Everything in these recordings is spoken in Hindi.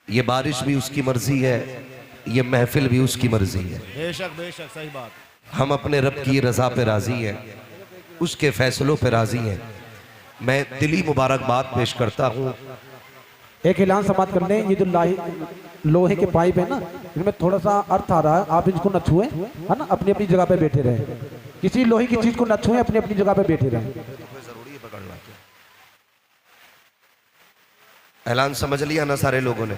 ये बारिश भी उसकी मर्जी है, ये महफिल भी उसकी मर्जी है। बेशक बेशक, सही बात। हम अपने रब की रज़ा पे राज़ी हैं, उसके फैसलों पे राज़ी हैं। मैं दिली मुबारकबाद पेश करता हूँ। एक ऐलान समाप्त कर लें। ये जो लोहे के पाइप है ना, इनमें थोड़ा सा अर्थ आ रहा है, आप इसको न छुएं, है ना, अपनी अपनी जगह पे बैठे रहें। किसी लोहे की चीज को न छुएं, अपनी अपनी जगह पे बैठे रहें। ऐलान समझ लिया ना सारे लोगों ने?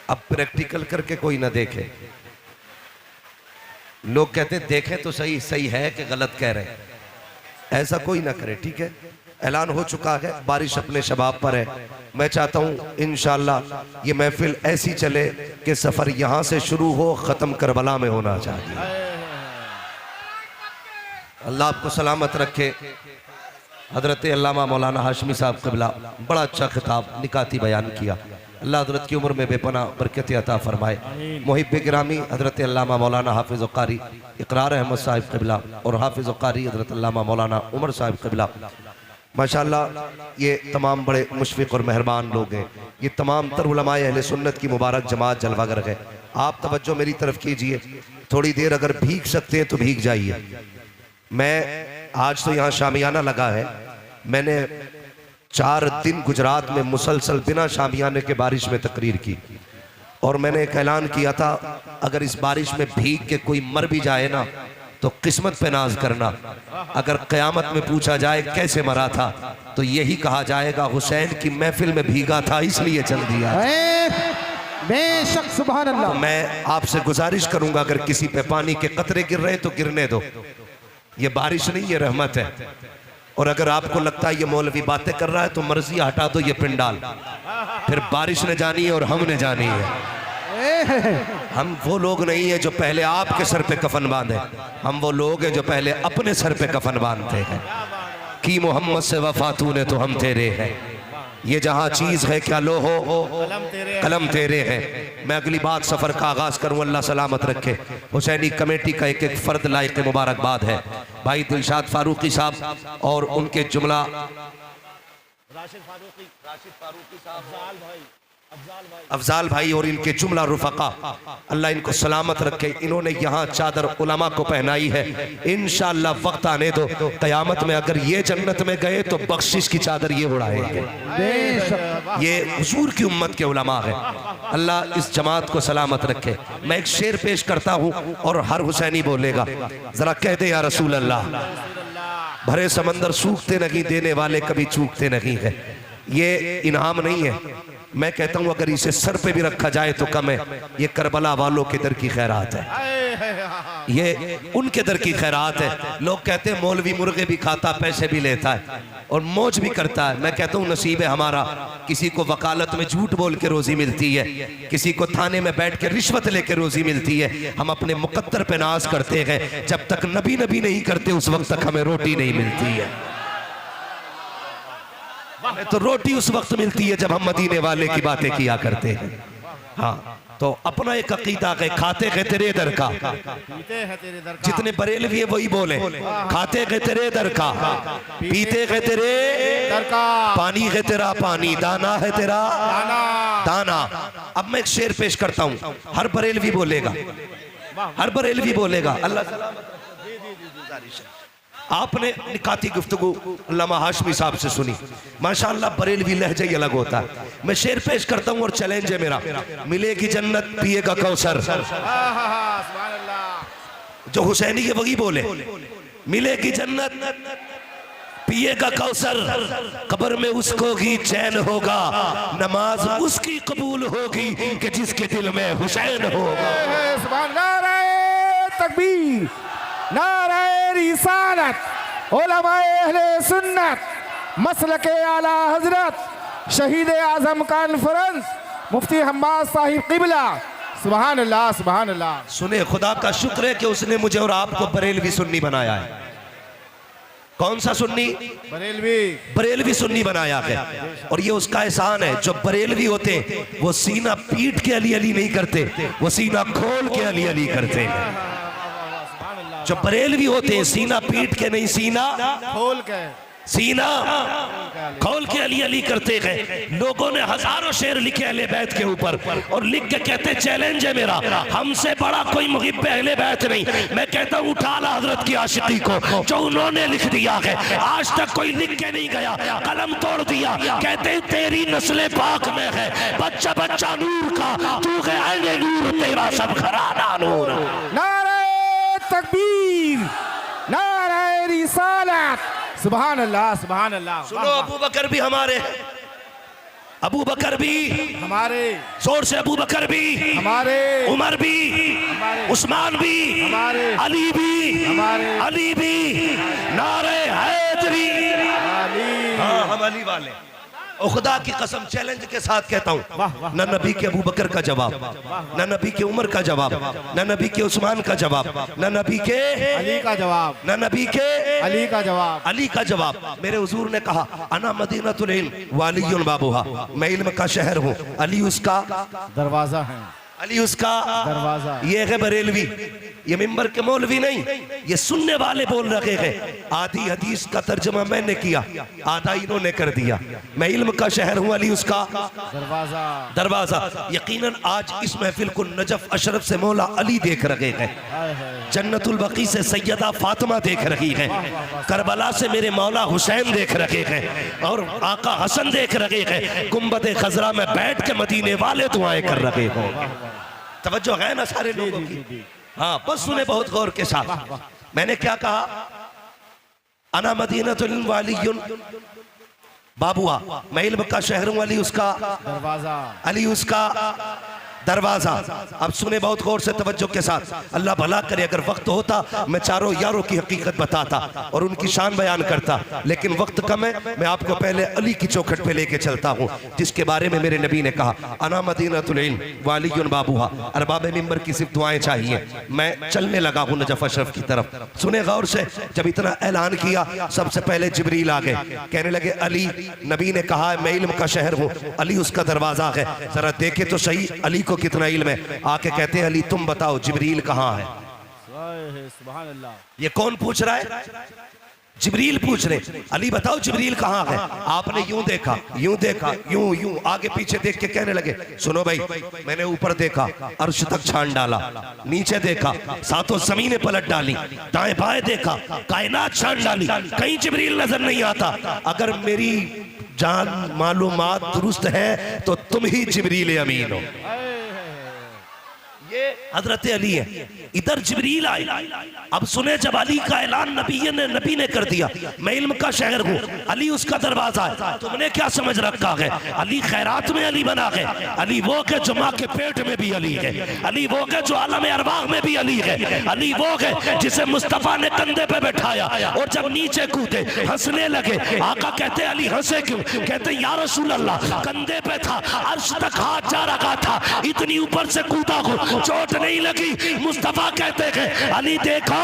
अब प्रैक्टिकल करके कोई ना देखे। लोग कहते देखें तो सही, सही है कि गलत कह रहे हैं, ऐसा कोई ना करे, ठीक है? ऐलान हो चुका है, बारिश अपने शबाब पर है। मैं चाहता हूं इंशाअल्लाह ये महफिल ऐसी चले कि सफर यहां से शुरू हो, खत्म करबला में होना चाहिए। अल्लाह आपको सलामत रखे। हजरत अल्लामा मौलाना हाशमी साहब क़िबला बड़ा अच्छा खिताब निकाती बयान किया। अल्लाह हजरत की उम्र में बेपना बरकत अता फरमाए। मुहिब गिरामी हजरत अल्लामा मौलाना हाफिज़ कारी इकरार अहमद साहिब क़िबला और हाफिज़ कारी हजरत अल्लामा मौलाना उमर साहिब क़िबला, माशाअल्लाह ये तमाम बड़े मुशफ़िक़ और मेहरबान लोग हैं। ये तमाम तर उलमाए अहले सुन्नत की मुबारक जमात जलवागर है। आप तवज्जो मेरी तरफ कीजिए, थोड़ी देर अगर भीग सकते हैं तो भीग जाइए। मैं आज तो यहाँ शामियाना लगा है, मैंने 4 दिन गुजरात में मुसलसल बिना शामियाने के बारिश में तकरीर की और मैंने एक ऐलान किया था, अगर इस बारिश में भीग के कोई मर भी जाए ना तो किस्मत पे नाज करना। अगर क़यामत में पूछा जाए कैसे मरा था तो यही कहा जाएगा हुसैन की महफिल में भीगा था इसलिए चल दिया। बेशक, सुभान अल्लाह। तो मैं आपसे गुजारिश करूंगा, अगर किसी पे पानी के कतरे गिर रहे तो गिरने दो, ये बारिश नहीं, ये रहमत है। और अगर आपको लगता है ये मौलवी बातें कर रहा है तो मर्जी हटा दो ये पिंडाल, फिर बारिश ने जानी है और हमने जानी है। हम वो लोग नहीं है जो पहले आपके सर पे कफन बांधे, हम वो लोग हैं जो पहले अपने सर पे कफन बांधते हैं। कि मोहम्मद से वफा तूने तो हम तेरे हैं, ये जहाँ चीज है क्या लो हो कलम तेरे है। मैं अगली बात सफर का आगाज करूं, अल्लाह सलामत रखे। हुसैनी कमेटी का एक एक फर्द लायक मुबारकबाद है, भाई दिलशाद फारूकी साहब और उनके जुमला राशिद फारूकी साहब, अफजाल भाई और इनके जुमला रुफका, अल्लाह इनको सलामत रखे। इन्होंने यहाँ चादर उलमा को पहनाई है। इंशाअल्लाह वक्त आने दो, कयामत में अगर ये जन्नत में गए तो बख्शिश की चादर ये उड़ाएंगे। ये हुजूर की उम्मत के उलमा है। अल्लाह इस जमात को सलामत रखे। मैं एक शेर पेश करता हूँ और हर हुसैनी बोलेगा, जरा कह दे या रसूल अल्लाह। भरे समंदर सूखते नहीं, देने वाले कभी चूकते नहीं है। ये इनाम नहीं है, मैं कहता हूं अगर इसे सर पे भी रखा जाए तो कम है। ये करबला वालों के दर की खैरात है, ये उनके दर की खैरात है। लोग कहते हैं मौलवी मुर्गे भी खाता, पैसे भी लेता है और मौज भी करता है। मैं कहता हूं नसीब है हमारा, किसी को वकालत में झूठ बोल के रोजी मिलती है, किसी को थाने में बैठ के रिश्वत लेके रोजी मिलती है। हम अपने मुकद्दर पे नाज करते हैं, जब तक नबी नबी नहीं करते उस वक्त तक हमें रोटी नहीं मिलती है। तो रोटी उस वक्त मिलती है जब हम मदीने वाले की बातें किया करते हैं। हाँ, तो अपना एक अकीदा है, खाते गए तेरे दर का, जितने बरेलवी है वही बोले, खाते गए तेरे दर का, पीते गए तेरे दर का, पानी है तेरा पानी, दाना है तेरा दाना। अब मैं एक शेर पेश करता हूँ, हर बरेलवी बोलेगा, हर बरेलवी बोलेगा। अल्लाह आपने निकाती गुफ्तगू अल्लामा हाशमी साहब से सुनी, माशाअल्लाह बरेलवी लहजा ही अलग होता है। मैं शेर पेश करता हूँ और चैलेंज है मेरा, मिलेगी जन्नत पिएगा कौसर, जो हुसैनी के वही बोले, मिलेगी जन्नत पिएगा कौसर, कब्र में उसको ही चैन होगा, नमाज उसकी कबूल होगी कि जिसके दिल में हुसैन होगा। तकबीर, नारे रिसालत, उलमाए अहले सुन्नत, मसलके आला हजरत शहीद आजम कॉन्फ्रेंस मुफ्ती हम्माद साहिब क़िबला, सुभान अल्लाह सुभान अल्लाह। सुने, खुदा का शुक्र है कि उसने मुझे और आपको बरेलवी सुन्नी बनाया है। कौन सा सुन्नी? बरेलवी सुन्नी बनाया है। और ये उसका एहसान है। जो बरेलवी होते वो सीना पीट के अली अली नहीं करते, वो सीना खोल के अली अली करते हैं। जो बरेलवी होते हैं सीना पीट के नहीं, सीना खोल के, सीना खोल के अली अली करते गए। लोगों ने हजारों शेर लिखे अहले बैत के ऊपर और लिख के कहते चैलेंज है मेरा, हमसे बड़ा कोई मुहिब अहले बैत नहीं। मैं कहता हूँ उठा ला हजरत की आशिकी को जो उन्होंने लिख दिया है, आज तक कोई लिख के नहीं गया, कलम तोड़ दिया। कहते हैं तेरी नस्ल पाक में है, बच्चा बच्चा नूर का, तू है अहले नूर, तेरा सब घराना नूर। नारे तकबीर, नारे रिसालत, सुभान अल्लाह, सुभान अल्लाह। सुनो अबू बकर भी हमारे हैं, अबू बकर भी हमारे, जोर से अबू बकर भी हमारे, उमर भी हमारे, उस्मान भी हमारे, अली भी हमारे, अली भी, नारे हैदरी। अली। हाँ हम अली वाले। और खुदा की कसम चैलेंज के साथ कहता हूँ, न नबी के अबू बकर का जवाब, न नबी के उमर का जवाब, न नबी के उस्मान का जवाब, न नबी के अली का जवाब, न नबी के अली का जवाब, अली का जवाब। मेरे हुजूर ने कहा अना मदीनतुल इल्म वालियुन बाबुहा, मैं इल्म का शहर हूँ, अली उसका दरवाजा है, अली उसका दरवाजा। ये है बरेलवी, ये मिंबर के मौलवी नहीं, ये सुनने वाले बोल रहे हैं। आधी हदीस का तर्जमा मैंने किया, आधा इन्होंने कर दिया। मैं इल्म का शहर हूँ, अली उसका दरवाजा, दरवाजा। यकीनन आज इस महफिल को नजफ अशरफ से मौला अली देख रहे हैं, जन्नतुल बकी से सैयदा फातिमा देख रही है, करबला से मेरे मौला हुसैन देख रहे हैं, और आका हसन देख रहे हैं। गुंबद खजरा में बैठ के मदीने वाले दुआएं कर रहे हो। तवज्जो है ना सारे लोगों की? हाँ बस सुने बहुत गौर के साथ। मैंने क्या कहा? अना मदीनतुल इल्म वालियुन बाबुआ, मैं इल्म का शहर हूँ, अली उसका दरवाजा, अली उसका दरवाजा। अब सुने बहुत गौर से तवज्जो के साथ। अल्लाह भला करे अगर वक्त होता मैं चारों यारों की हकीकत बताता और उनकी शान बयान करता, लेकिन वक्त कम है। मैं आपको पहले अली की चौखट पे लेके चलता हूँ, जिसके बारे में मेरे नबी ने कहा अना मदीनतुल इल्म वालियुन बाबुहा। अरबाब मिंबर की सिर्फ दुआएं चाहिए। मैं चलने लगा हूँ नजफ अशरफ की तरफ। सुने गौर से, जब इतना ऐलान किया सबसे पहले जिब्रील आ गए, कहने लगे अली, नबी ने कहा मैं इल्म का शहर हूँ, अली उसका दरवाजा है, जरा देखे तो सही अली को कितना इल्म है। आके कहते हैं अली तुम बताओ जिब्रील कहाँ है? सुभान अल्लाह। ये कौन पूछ रहा है? जिब्रील पूछ रहे, अली बताओ जिब्रील कहाँ है? आपने यूं देखा, यूं देखा, यूं यूं आगे पीछे देख के कहने लगे सुनो भाई, मैंने ऊपर देखा अर्श तक छान डाला, नीचे देखा सातों जमीनें पलट डाली, दाएं बाएं देखा कायनात छान डाली, कहीं जिब्रील नजर नहीं आता। अगर मेरी जान मालूमात दुरुस्त है तो तुम ही जिब्रील अमीन हो। ये हजरत अली है। इधर जिब्रील आए। अब सुने, जब अली का ऐलान नबी ने कर दिया, मैं इल्म का शहर हूँ, अली उसका दरवाजा है, तुमने क्या समझ रखा है? अली खैरात में अली बना है, अली वो के जो माँ के पेट में भी अली है, अली वो के जो आलम अरवाह में भी अली है, अली वो है जिसे मुस्तफा ने कंधे पे बैठाया और जब नीचे कूदे हंसने लगे। आका कहते अली हंसे क्यों? कहते या रसूल अल्लाह कंधे पे था, अर्श तक हाथ जा रखा था, इतनी ऊपर से कूदा हूँ, चोट नहीं लगी। मुस्तफा कहते हैं अली देखो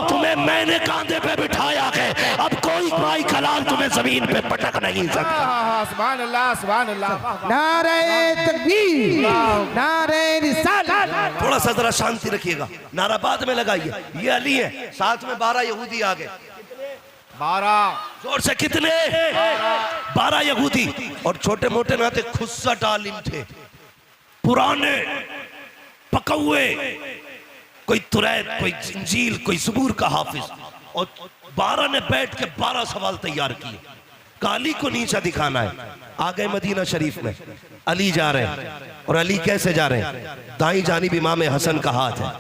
तुम्हें मैंने कांधे पे बिठाया है, अब कोई भाई खलाल तुम्हें जमीन पे पटक नहीं सकता। सुभान अल्लाह, सुभान अल्लाह। नारे तकबीर, नारे रिसालत। थोड़ा सा जरा शांति रखिएगा, नारा बाद में लगाइए। ये अली है, साथ में 12 यहूदी आ गए। 12 जोर से कितने? 12 यहूदी और छोटे मोटे नाते खुस्सट आलिम थे, पुराने पकौए, कोई तुरैत, कोई इंजील, कोई ज़बूर का हाफिज, और 12 ने बैठ के 12 सवाल तैयार किए। काली को नीचा दिखाना है। आ गए मदीना शरीफ में, अली जा रहे हैं। और अली कैसे जा रहे हैं? दाई जानिब इमाम हसन का हाथ है,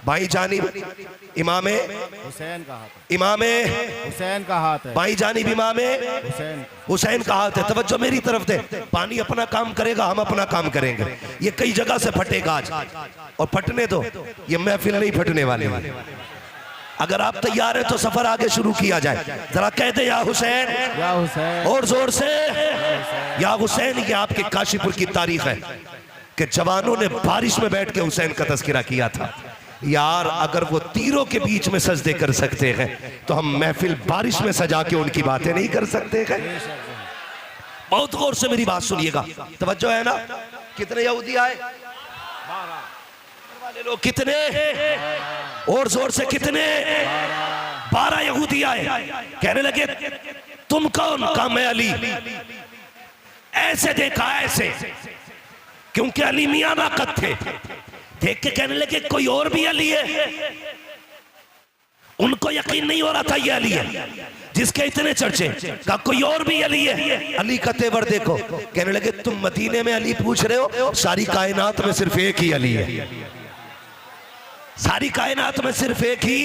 बाई जानिब इमाम हुसैन का हाथ है, इमाम हुसैन का हाथ है, बाई जानिब इमाम हुसैन, हुसैन का हाथ है। तवज्जो मेरी तरफ दे। पानी अपना काम करेगा, हम अपना काम करेंगे। ये कई जगह से फटेगा आज, और फटने दो, ये महफिल नहीं फटने वाली है। अगर आप तैयार हैं तो सफर आगे शुरू किया जाए। जरा कह दे या हुसैन, या हुसैन, और जोर से या हुसैन। ये आपके काशीपुर की तारीख है कि जवानों ने बारिश में बैठ के हुसैन का तज़किरा किया था। यार अगर वो तीरों के बीच में सजदे कर सकते हैं तो हम महफिल बारिश में सजा के उनकी बातें नहीं कर सकते हैं? बहुत गौर से मेरी बात सुनिएगा, तवज्जो है ना? कितने यहूदी आए? 12 लोग। कितने? और जोर से कितने? 12 यहूदी आए। कहने लगे तुम कौन? कहा मैं अली। ऐसे देखा, ऐसे, क्योंकि अली मियां नाकत थे। देख के कहने लगे कोई और भी अली है। उनको यकीन नहीं हो रहा था ये अली है जिसके इतने चर्चे। कहा कोई और भी अली है। अली का तेवर देखो। कहने लगे तुम मदीने में अली पूछ रहे हो, सारी कायनात में सिर्फ एक ही अली है। सारी कायनात में सिर्फ एक ही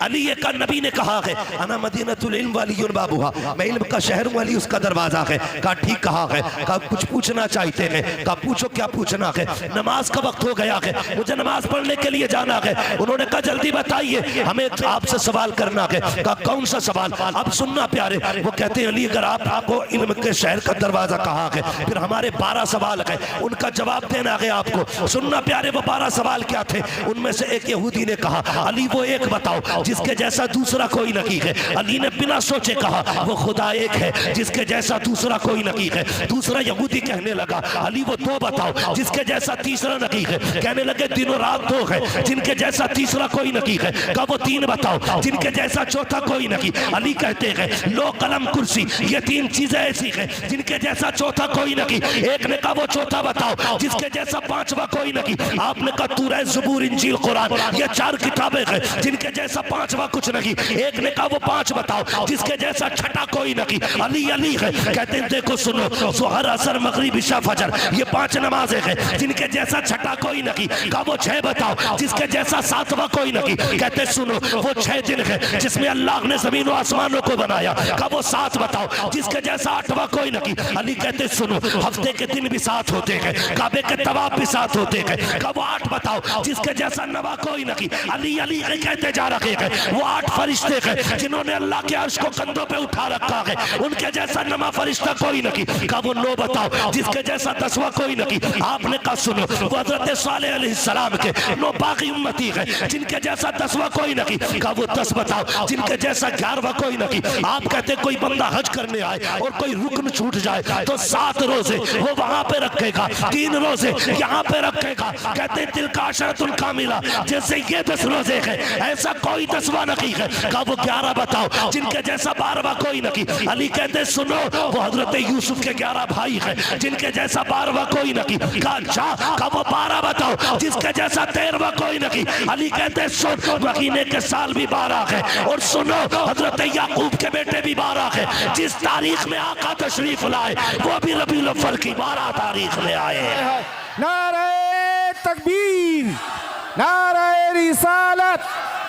अली है। का नबी ने कहा है अना मदीनतुल इल्म वलियुन बाबुहा, मैं इल्म का शहर हूं, अली उसका दरवाजा है। कहा ठीक कहा है। कहा कुछ पूछना चाहते हैं। कहा पूछो क्या पूछना है। नमाज का वक्त हो गया है, मुझे नमाज पढ़ने के लिए जाना है। उन्होंने कहा जल्दी बताइए, हमें आपसे सवाल करना है। कहा कौन सा सवाल? अब सुनना प्यारे। वो कहते हैं अली अगर आपको इल्म के शहर का दरवाजा कहा है, फिर हमारे 12 सवाल है, उनका जवाब देना है आपको। सुनना प्यारे, वो 12 सवाल क्या थे? उनमें से एक यहूदी ने कहा अली वो एक बताओ जिसके जैसा दूसरा कोई नहीं है। अली ने बिना सोचे कहा वो खुदा एक है जिसके जैसा दूसरा कोई नहीं है। दूसरा यहूदी कहने लगा अली वो 2 बताओ जिसके जैसा तीसरा नहीं है। कहने लगे दिनों रात 2 है जिनके जैसा तीसरा कोई नहीं है। कहा वो 3 बताओ जिनके जैसा चौथा कोई नहीं। अली कहते हैं लो कलम कुर्सी, ये 3 चीजें ऐसी है जिनके जैसा चौथा कोई नहीं। एक ने कहा वो चौथा बताओ जिसके जैसा 5वां कोई नहीं। आपने कहा तौरात, ज़बूर, इंजील, कुरान, ये 4 किताबें हैं जिनके जैसा 5वां कुछ नहीं। एक ने कहा वो 5 बताओ जिसके जैसा छठा कोई नहीं। अली अली है। कहते हैं देखो सुनो, ज़ोहर, असर, मगरिब, इशा, फजर, ये 5 नमाजें हैं जिनके जैसा छठा कोई नहीं। कहा वो 6 बताओ जिसके जैसा 7वां कोई नहीं। कहते सुनो वो 6 दिन है जिसमें अल्लाह ने जमीन और आसमानों को बनाया। कहा वो 7 बताओ जिसके जैसा 8वां कोई नहीं। अली कहते सुनो हफ्ते के दिन भी 7 होते हैं, काबे के तवाफ भी 7 होते हैं। कहा वो 8 बताओ जिसके जैसा 9वां कोई नहीं। अली अली कहते जा रहे हैं वो 8 फरिश्ते हैं जिन्होंने अल्लाह के अर्श को कंधों पे उठा रखा है, उनके जैसा 9वां फरिश्ता कोई नहीं। कहा वो 9 बताओ जिसके जैसा 10वां कोई नहीं। आपने कहा सुनो वो हजरत सालेह अलैहिस्सलाम के 9 बाकी उम्मती है जिनके जैसा 10वां कोई नहीं। कहा वो 10 बताओ जिनके जैसा 11वां कोई नहीं। आप कहते कोई बंदा हज करने आए और कोई रुकन छूट जाए तो 7 रोजे वो वहां पे रखेगा, 3 रोजे यहाँ पे रखेगा। कहते तिल का अशरतुल कामिला, जैसे ये 10 रोजे है ऐसा कोई 10वां नहीं है। कहा वो 11 बताओ जिनके जैसा 12वां कोई नहीं। अली कहते सुनो वो हजरत यूसुफ के 11 भाई हैं जिनके जैसा 12वां कोई नहीं। कहा अच्छा। कहा वो 12 बताओ जिसके जैसा 13वां कोई नहीं। अली कहते सुन महीने के साल भी 12 है और सुनो हजरत याकूब के बेटे भी 12 है। जिस तारीख में आका तशरीफ लाए वो भी रबीउल अव्वल की 12 तारीख में आए। नारे तकबीर, नारे रिसालत,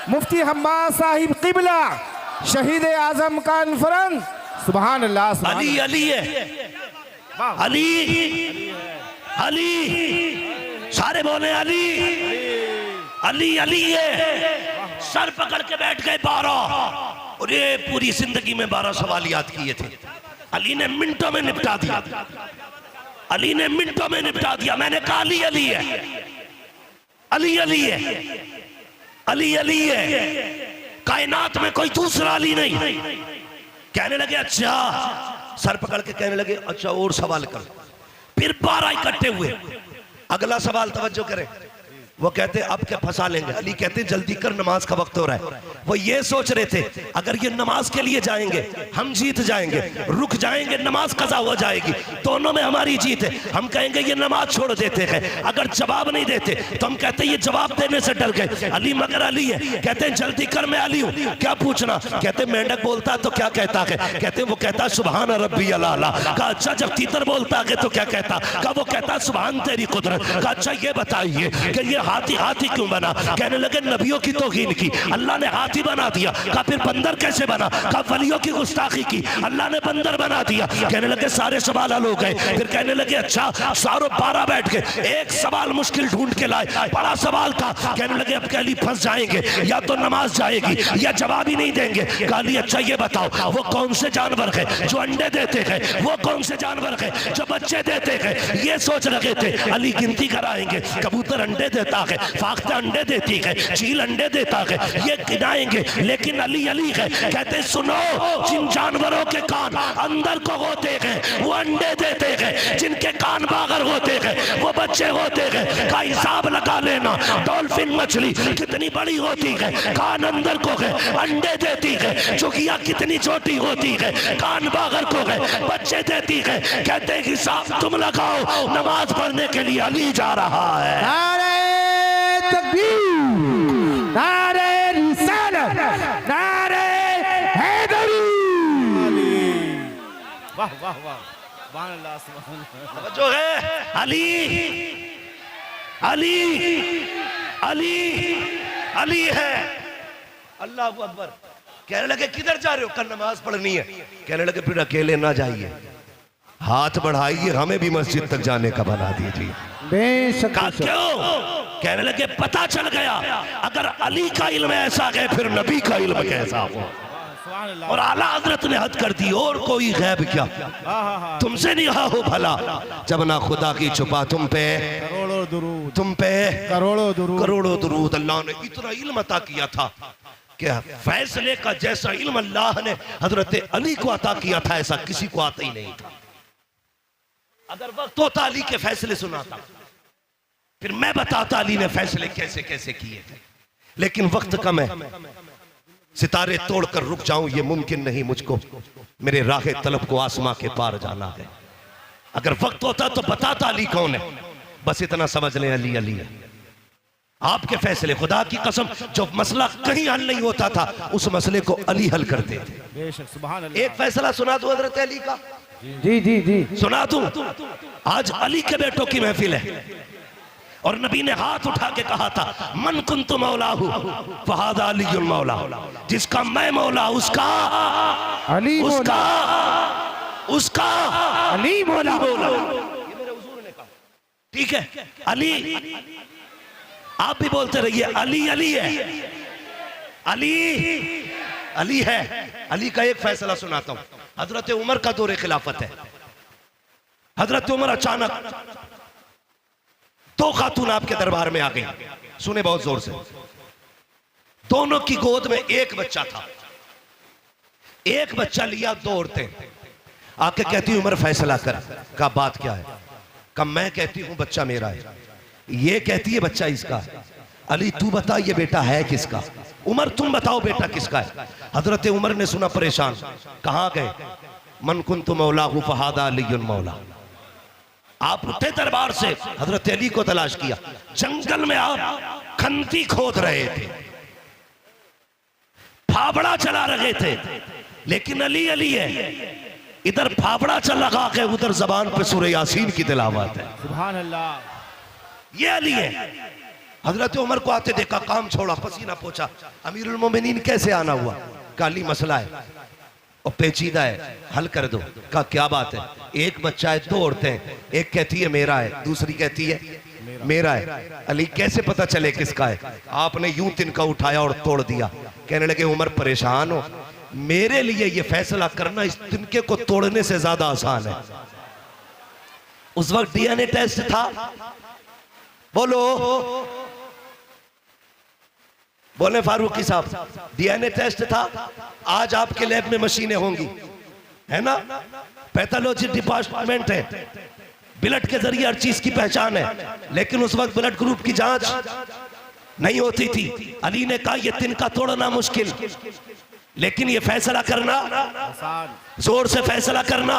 मुफ्ती हम्माद साहिब किबला, शहीद आजम कॉन्फ्रेंस। सुभान अल्लाह, सुभान अली अली है, अली अली, सारे बोले अली अली अली है। सर पकड़ के बैठ गए 12 और ये पूरी जिंदगी में 12 सवाल याद किए थे। अली ने मिनटों में निपटा दिया, अली ने मिनटों में निपटा दिया। मैंने कहा अली अली है, अली अली है, अली अली है, कायनात में कोई दूसरा अली नहीं। कहने लगे अच्छा, सर पकड़ के कहने लगे अच्छा और सवाल कर। फिर 12 इकट्ठे हुए। अगला सवाल तवज्जो करें। वो कहते अब क्या फंसा लेंगे। अली कहते जल्दी कर नमाज का वक्त हो रहा है। वो ये सोच रहे थे अगर ये नमाज के लिए जाएंगे हम जीत जाएंगे, रुक जाएंगे नमाज कज़ा हो जाएगी, दोनों में हमारी जीत है। हम कहेंगे ये नमाज छोड़ देते हैं, अगर जवाब नहीं देते तो हम कहते ये जवाब देने से डर गए। अली मगर अली है। कहते हैं जल्दी कर मैं अली हूँ, क्या पूछना। कहते मेंढक बोलता तो क्या कहता है। कहते वो कहता सुभान रब्बी अला। कहा अच्छा जब तीतर बोलता है तो क्या कहता। कहा वो कहता सुभान तेरी कुदरत। कहा अच्छा ये बताइए कि ये हाथी हाथी क्यों बना। कहने लगे नबियों की तौहीन की, अल्लाह ने हाथी बना दिया। कहा फिर बंदर कैसे बना। कहा वलियों की गुस्ताखी की, अल्लाह ने बंदर बना दिया। कहने लगे सारे सवाल हल हो गए। फिर कहने लगे अच्छा सारों 12 बैठ गए, एक सवाल मुश्किल ढूंढ के लाए, बड़ा सवाल था। कहने लगे अब क्या अली फंस जाएंगे, या तो नमाज जाएगी या जवाब ही नहीं देंगे। कहा अली अच्छा ये बताओ वो कौन से जानवर है जो अंडे देते हैं, वो कौन से जानवर है जो बच्चे देते हैं। ये सोच रहे थे अली गिनती कराएंगे, कबूतर अंडे देता देता है, फाख्ता अंडे देती है, चील अंडे देता है, ये गिनाएंगे। लेकिन अली अली है, कहते सुनो, जिन जानवरों के कान अंदर को होते हैं वो अंडे देते हैं, जिनके कान बाहर होते हैं वो बच्चे होते हैं। का हिसाब लगा लेना, डॉल्फिन मछली कितनी बड़ी होती है, कान अंदर को है, अंडे देती है। चुगिया कितनी छोटी होती है, कान बाहर को है, बच्चे देती है। कहते हैं हिसाब तुम लगाओ, नमाज पढ़ने के लिए अली जा रहा है। नारे तकबीर, नारे रिसालत, नारे हैदरी। वाह वाह वाह, सुभान अल्लाह, सुभान अल्लाह। जो है अली अली अली अली है। अल्लाह अकबर। कहने लगे किधर जा रहे हो? कल नमाज पढ़नी है। कहने लगे फिर अकेले ना जाइए, हाथ बढ़ाइए, हमें भी मस्जिद तक जाने का बना दीजिए। बेशक कहा क्यों? कहने लगे पता चल गया अगर अली का इल्म ऐसा है फिर नबी का इल्म कैसा हो। और आला हजरत ने हद कर दी, और कोई गैब क्या, तुमसे नहीं हो भला, जब ना खुदा की छुपा तुम पे करोड़ों दुरूद, तुम पे करोड़ों दुरूद, करोड़ों दुरूद। अल्लाह ने इतना इल्म अता किया था कि फैसले का जैसा इल्म अल्लाह ने हजरत अली को अता किया था ऐसा किसी को आता ही नहीं था। अगर वक्त होता अली के फैसले सुनाता, फिर मैं बताता अली ने फैसले कैसे कैसे किए थे। लेकिन वक्त कम है, सितारे तोड़कर रुक जाऊं ये मुमकिन नहीं मुझको, मेरे राह तलब को आसमां के पार जाना है। अगर वक्त होता तो बताता अली कौन है, बस इतना समझ लें अली अली है। आपके फैसले, खुदा की कसम, जो मसला कहीं हल नहीं होता था उस मसले को अली हल करते थे। बेशक, सुभान अल्लाह। एक फैसला सुना दो हजरत अली का, जी जी जी सुना दूं। आज अली के बेटों की महफिल है और नबी ने हाथ उठा के कहा था मन कुन्तु मौलाहु फहादा अलीयुल मौला, जिसका मैं मौला उसका अली उसका उसका अली मौला। ये मेरे हुजूर ने कहा। ठीक है, अली आप भी बोलते रहिए अली अली है, अली अली है। अली का एक फैसला सुनाता हूं। हजरत उमर का दौरे खिलाफत है। हजरत उमर अचानक दो खातून आपके दरबार में आ गई, सुने बहुत जोर से। दोनों की गोद में एक बच्चा था, एक बच्चा लिया, दो औरतें आके कहती उमर फैसला कर। का बात क्या है? का मैं कहती हूं बच्चा मेरा है, ये कहती है बच्चा इसका है। अली तू बता ये बेटा है किसका? उमर तुम बताओ बेटा किसका है? हजरत उमर ने सुना, परेशान, कहां गए? मन कुन्तु मौलाहु फहादा अलीयुल मौला। आप उठे दरबार से, हजरत अली को तलाश किया। जंगल में आप खंती खोद रहे थे, फावड़ा चला रहे थे, लेकिन अली अली है। इधर फावड़ा चल रहा है, उधर जबान पे सूरह यासीन की तिलावत है। सुभान अल्लाह। ये अली है। हजरत उमर को आते देखा, काम छोड़ा, पसीना पोछा। अमीरुल मोमिनीन कैसे आना हुआ? काली मसला है और पेचीदा है, हल कर दो। का क्या बात है? एक बच्चा है, दो औरतें, एक कहती है मेरा है, दूसरी कहती है मेरा है। अली कैसे पता चले किसका है? आपने यूं तिनका उठाया और तोड़ दिया। कहने लगे उमर परेशान हो, मेरे लिए ये फैसला करना इस तिनके को तोड़ने से ज्यादा आसान है। उस वक्त डीएनए टेस्ट था, बोलो बोले फारूकी साहब, डीएनए टेस्ट था। आज आपके लैब में मशीनें होंगी, है ना, पैथोलॉजी डिपार्टमेंट है, ब्लड के जरिए हर चीज की पहचान है। लेकिन उस वक्त ब्लड ग्रुप की जांच नहीं होती थी। अली ने कहा यह तिनका तोड़ना मुश्किल, लेकिन ये फैसला करना आसान, जोर से फैसला करना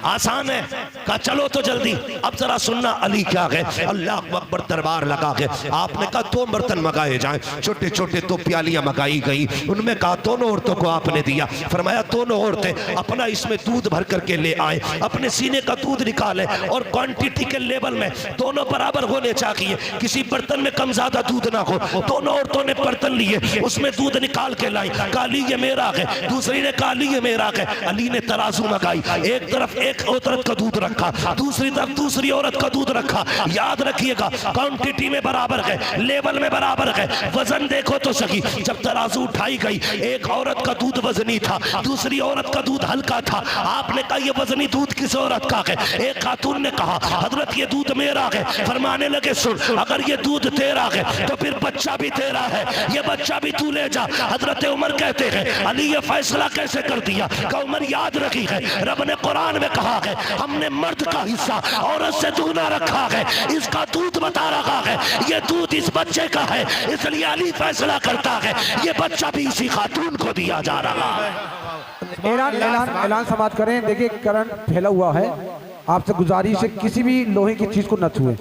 आसान है। कहा चलो तो जल्दी। अब जरा सुनना अली क्या है। अल्लाह अकबर, दरबार लगा के आपने कहा दो बर्तन मंगाए जाएं, छोटे छोटे दो प्यालियां मंगाई गई। उनमें कहा दोनों औरतों को आपने दिया। फरमाया दोनों औरतें अपना इसमें दूध भर करके ले आए, अपने सीने का दूध निकाले और क्वांटिटी के लेवल में दोनों बराबर होने चाहिए, किसी बर्तन में कम ज्यादा दूध ना हो। दोनों औरतों ने बर्तन लिए, उसमें दूध निकाल के लाई। काली ये मेरा है, दूसरी ने कहा अली ये मेरा है। अली ने तराजू मंगाई, एक तरफ एक औरत का दूध रखा, दूसरी तरफ दूसरी औरत का दूध रखा। याद रखिएगा क्वांटिटी में बराबर है, लेवल में बराबर है, वजन देखो तो सही। जब तराजू उठाई गई, एक औरत का दूध वजनी था, दूसरी औरत का दूध हल्का था। आपने कहा ये वजनी दूध किस औरत का है? एक खातून ने कहा हजरत ये दूध मेरा है। फरमाने लगे सुन, अगर ये दूध तेरा है तो फिर बच्चा भी तेरा है, ये बच्चा भी तू ले जा। हजरत उमर कहते हैं अली ये फैसला कैसे कर दिया? कि उमर याद रखी है, रब ने कुरान में कहा है हमने मर्द का हिस्सा औरत से दूना रखा है, इसका दूध बता रखा है ये दूध इस बच्चे का है, इसलिए अली फैसला करता है ये बच्चा भी इसी खातून को दिया जा रहा है। ऐलान समाप्त करें। देखिए करंट फैला हुआ है, आपसे गुजारिश है किसी भी लोहे की चीज को न छुएं,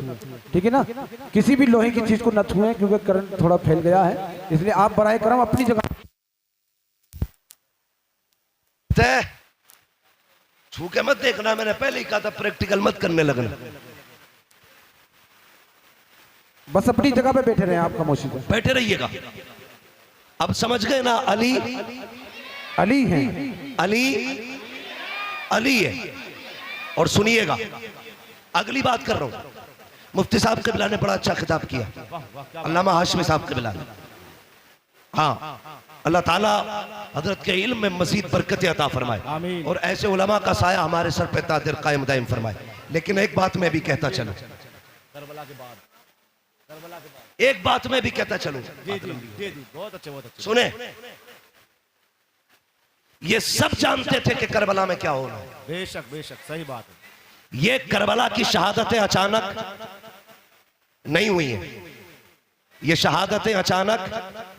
ठीक है ना? किसी भी लोहे की चीज को न छुएं क्योंकि करंट थोड़ा फैल गया है, इसलिए आप बराए करम अपनी जगह छू के मत देखना, मैंने पहले ही कहा था प्रैक्टिकल मत करने लगना। बस अपनी जगह पे बैठे रहे, आप खामोशी से बैठे रहिएगा। अब समझ गए ना, अली अली हैं, अली अली है। और सुनिएगा अगली बात कर रहा हूं, मुफ्ती साहब क़िबला ने बड़ा अच्छा खिताब किया, अल्लामा हाशमी साहब क़िबला ने। हाँ, अल्लाह ताला हजरत के इल्म में मजीद बरकत अता फरमाए और ऐसे उलमा का साया हमारे सर पे तादिर कायम दायम फरमाए। लेकिन एक बात मैं भी कहता चलूं, एक बात मैं भी कहता चलूं, बहुत अच्छे सुने, ये सब जानते थे कि करबला में क्या होना है। बेशक बेशक सही बात है। ये करबला की शहादतें अचानक नहीं हुई हैं, ये शहादतें अचानक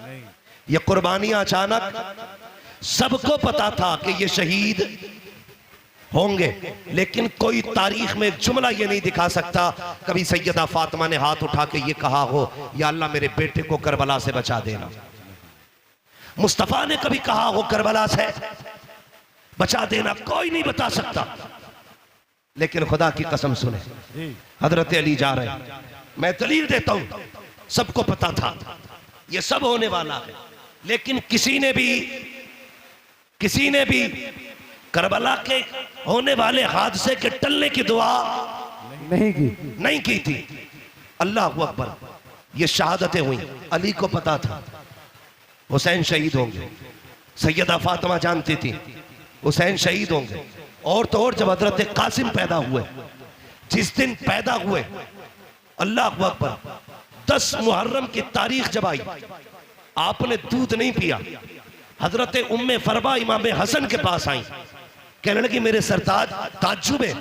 नहीं, ये कुर्बानियां अचानक। सबको पता था कि ये शहीद होंगे, लेकिन कोई तारीख में जुमला ये नहीं दिखा सकता कभी सैयदा फातिमा ने हाथ उठा के ये कहा हो या अल्लाह मेरे बेटे को करबला से बचा देना। मुस्तफा ने कभी कहा हो करबला से बचा देना, कोई नहीं बता सकता। लेकिन खुदा की कसम सुने, हजरत अली जा रहे हैं, मैं दलील देता हूं, सबको पता था ये सब होने वाला है, लेकिन किसी ने भी करबला के होने वाले हादसे के टलने की दुआ नहीं की थी। अल्लाह अकबर, ये शहादतें हुई, अली को पता था हुसैन शहीद होंगे, सैयदा फातिमा जानती थी हुसैन शहीद होंगे। और तो और जब हजरत कासिम पैदा हुए, जिस दिन पैदा हुए, अल्लाह अकबर, 10 मुहर्रम की तारीख जब आई, आपने दूध नहीं पिया। हजरत उम्मे फरबा इमाम हसन के पास आई, कहने लगी मेरे सरताज ताज्जुब है।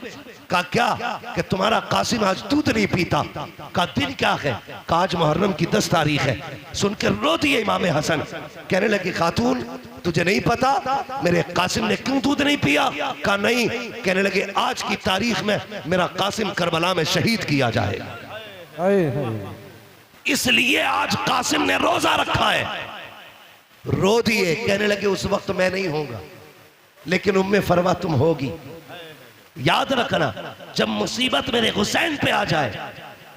कहा क्या? कि तुम्हारा कासिम आज दूध नहीं पीता। कहा दिन क्या है? कहा आज मुहर्रम की 10 तारीख है। सुनकर रो दिए इमाम हसन, कहने लगी खातून तुझे नहीं पता मेरे कासिम ने क्यों दूध नहीं पिया? कहा नहीं। कहने लगे आज की तारीख में मेरा कासिम करबला में शहीद किया जाएगा, इसलिए आज कासिम ने रोजा रखा है। रो दिए, कहने लगे उस वक्त मैं नहीं होगा, लेकिन उम्मे फरवा तुम होगी। याद रखना, जब मुसीबत मेरे हुसैन पे आ जाए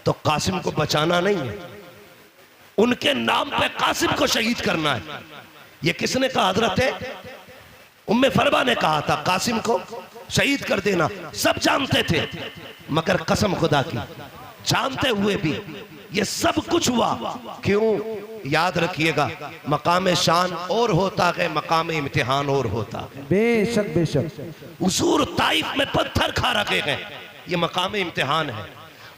तो कासिम को बचाना नहीं है, उनके नाम पे कासिम को शहीद करना है। ये किसने कहा? हजरत उम्मे फरवा ने कहा था कासिम को शहीद कर देना। सब जानते थे, मगर कसम खुदा की, जानते हुए भी ये सब कुछ हुआ क्यों? याद रखिएगा, मकाम शान और होता है, मकाम इम्तिहान और होता है। बेशक बेशक। हुजूर ताइफ में पत्थर खा रखे हैं, ये मकाम इम्तिहान है,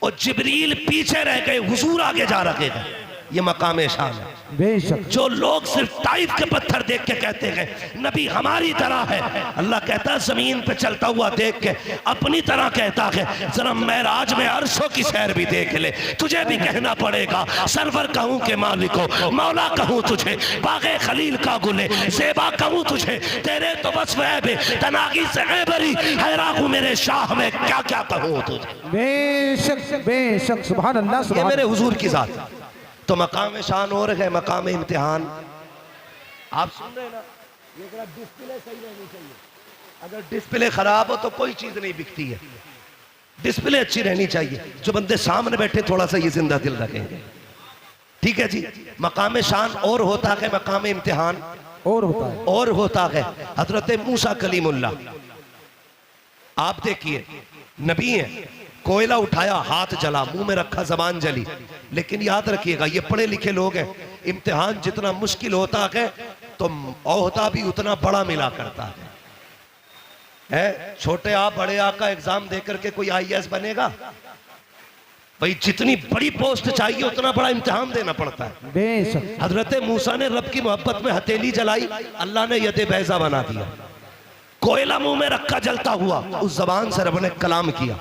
और जिब्रील पीछे रह गए, हुजूर आगे जा रखे हैं, ये मकाम शान है। बेशक। जो लोग सिर्फ ताइफ के पत्थर देख के कहते हैं नबी हमारी तरह है, अल्लाह कहता है जमीन पे चलता हुआ देख के अपनी तरह कहता है, जरा महराज में अर्शों की सैर भी देख ले। तुझे भी कहना पड़ेगा सरवर कहूं के मालिको, मौला कहूं तुझे, बागे खलील का गुले, ज़ेबा कहूं तुझे, तेरे तो बस वह बे तनागी से है बरी, हैरान मेरे शाह में क्या क्या कहूं तुझे। बेशक बेशक, सुभान अल्लाह, ये सुभान मेरे हुजूर की जात। तो मकाम शान और है, मकाम इम्तिहान। आप सुन रहे हैं ना, ये डिस्प्ले सही रहनी चाहिए। अगर डिस्प्ले खराब हो तो कोई चीज नहीं बिकती है, डिस्प्ले अच्छी रहनी चाहिए। जो बंदे सामने बैठे थोड़ा सा ये जिंदा दिल रखेंगे, ठीक है जी। मकाम शान और होता है, मकाम इम्तिहान और होता है। और होता है। हजरत मूसा कलीमुल्लाह आप देखिए नबी हैं, कोयला उठाया हाथ जला, मुंह में रखा जबान जली। लेकिन याद रखिएगा ये पढ़े लिखे लोग हैं, इम्तिहान जितना मुश्किल होता है तो ओहदा भी उतना बड़ा मिला करता है। छोटे आ बड़े आ का एग्जाम देकर के कोई आईएएस बनेगा? भाई जितनी बड़ी पोस्ट चाहिए उतना बड़ा इम्तिहान देना पड़ता है। बेशक हजरत मूसा ने रब की मोहब्बत में हथेली जलाई, अल्लाह ने यदे बैजा बना दिया। कोयला मुंह में रखा जलता हुआ, उस जबान से रब ने कलाम किया,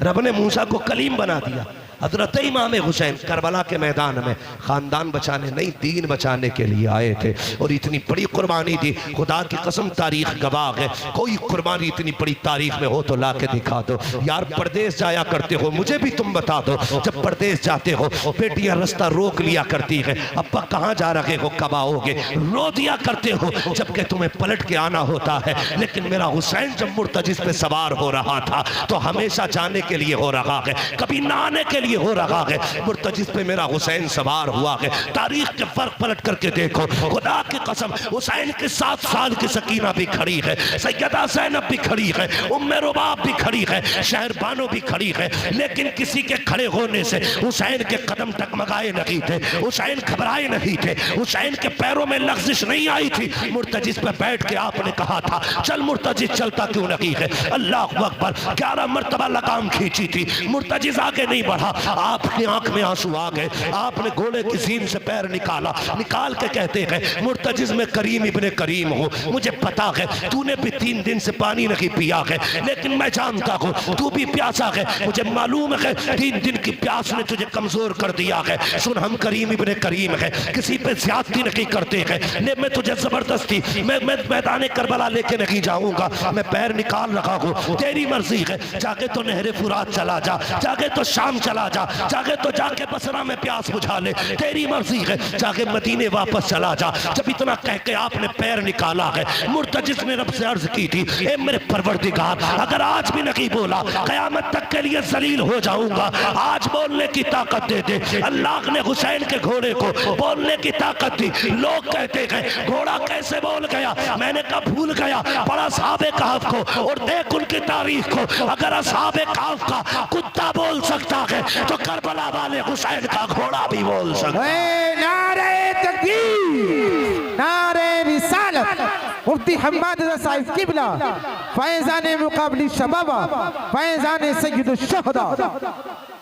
रब ने मूसा को कलीम बना दिया। हजरत इमाम हुसैन करबला के मैदान में खानदान बचाने नहीं दीन बचाने के लिए आए थे और इतनी बड़ी कुर्बानी दी। खुदा की कसम तारीख गवाह है, कोई कुर्बानी इतनी बड़ी तारीख में हो तो ला के दिखा दो। यार परदेश जाया करते हो, मुझे भी तुम बता दो, जब परदेश जाते हो बेटियां रास्ता रोक लिया करती है, अब्बा कहाँ जा रहे हो, कब आओगे, रो दिया करते हो जबकि तुम्हें पलट के आना होता है। लेकिन मेरा हुसैन जब मुर्तजिस पे सवार हो रहा था तो हमेशा जाने के लिए हो रहा है, कभी ना आने के लिए हो रहा है। मुर्तजिस पे मेरा हुसैन सवार हुआ है। तारीख के फर्क पलट करके देखो, खुदा की कसम हुसैन के 7 साल की सकीना भी खड़ी है, सैयदा ज़ैनब भी खड़ी है, उम्मे रुबाब भी खड़ी है, शहरबानो भी खड़ी है। लेकिन किसी के खड़े होने से हुसैन के कदम टकमगाए नहीं थे, हुसैन घबराए नहीं थे, हुसैन के पैरों में लग़ज़िश नहीं आई थी। मुर्तजिस पे बैठ के आपने कहा था चल मुर्तजिस, चलता क्यों नहीं है? अल्लाह अकबर, 11 मरतबा लगाम खींची थी, मुर्तजिस आगे नहीं बढ़ा। आपकी आंख में आंसू आ गए, आपने घोड़े की सीन से पैर निकाला, निकाल के कहते हैं मुर्तजिस में करीम इब्ने करीम हूँ, मुझे पता है तूने भी 3 दिन से पानी नहीं पिया है, लेकिन मैं जानता हूँ तू भी प्यासा है, मुझे मालूम है 3 दिन की प्यास ने तुझे कमजोर कर दिया है। सुन, हम करीम इब्ने करीम है, किसी पे ज्यादती नहीं करते हैं, ने मैं तुझे जबरदस्ती मैं मैदान करबला लेके नहीं जाऊंगा, मैं पैर निकाल रखा हूँ, तेरी मर्जी है, जाके तो नहरे फुरात चला जा, जाके तो शाम चला जा, जाके तो जाके बसरा में प्यास बुझा ले, तेरी मर्जी है, जाके मदीने वापस चला जा। जब इतना कह के आपने पैर निकाला है, मुर्तजिस ने रब से अर्ज की थी, ए मेरे परवरदिगार, अगर आज भी नहीं बोला कयामत तक के लिए जलील हो जाऊंगा, आज बोलने की ताकत दे दे। अल्लाह ने हुसैन के घोड़े को बोलने की ताकत दी। लोग कहते हैं घोड़ा कैसे बोल गया, मैंने कहा भूल गया, पढ़ा असहाबे कहफ को और देख उनकी तारीख को। अगर असहाबे कहफ का कुत्ता बोल सकता है तो करबला वाले हुसैन का घोड़ा भी बोल सकता है। नारे तकबीर, नारे रिसालत, मुफ्ती हम्माद रज़ा साहिब किबला, फैज़ान मुकाबली शबाबा, फैज़ान सय्यदुश शुहदा।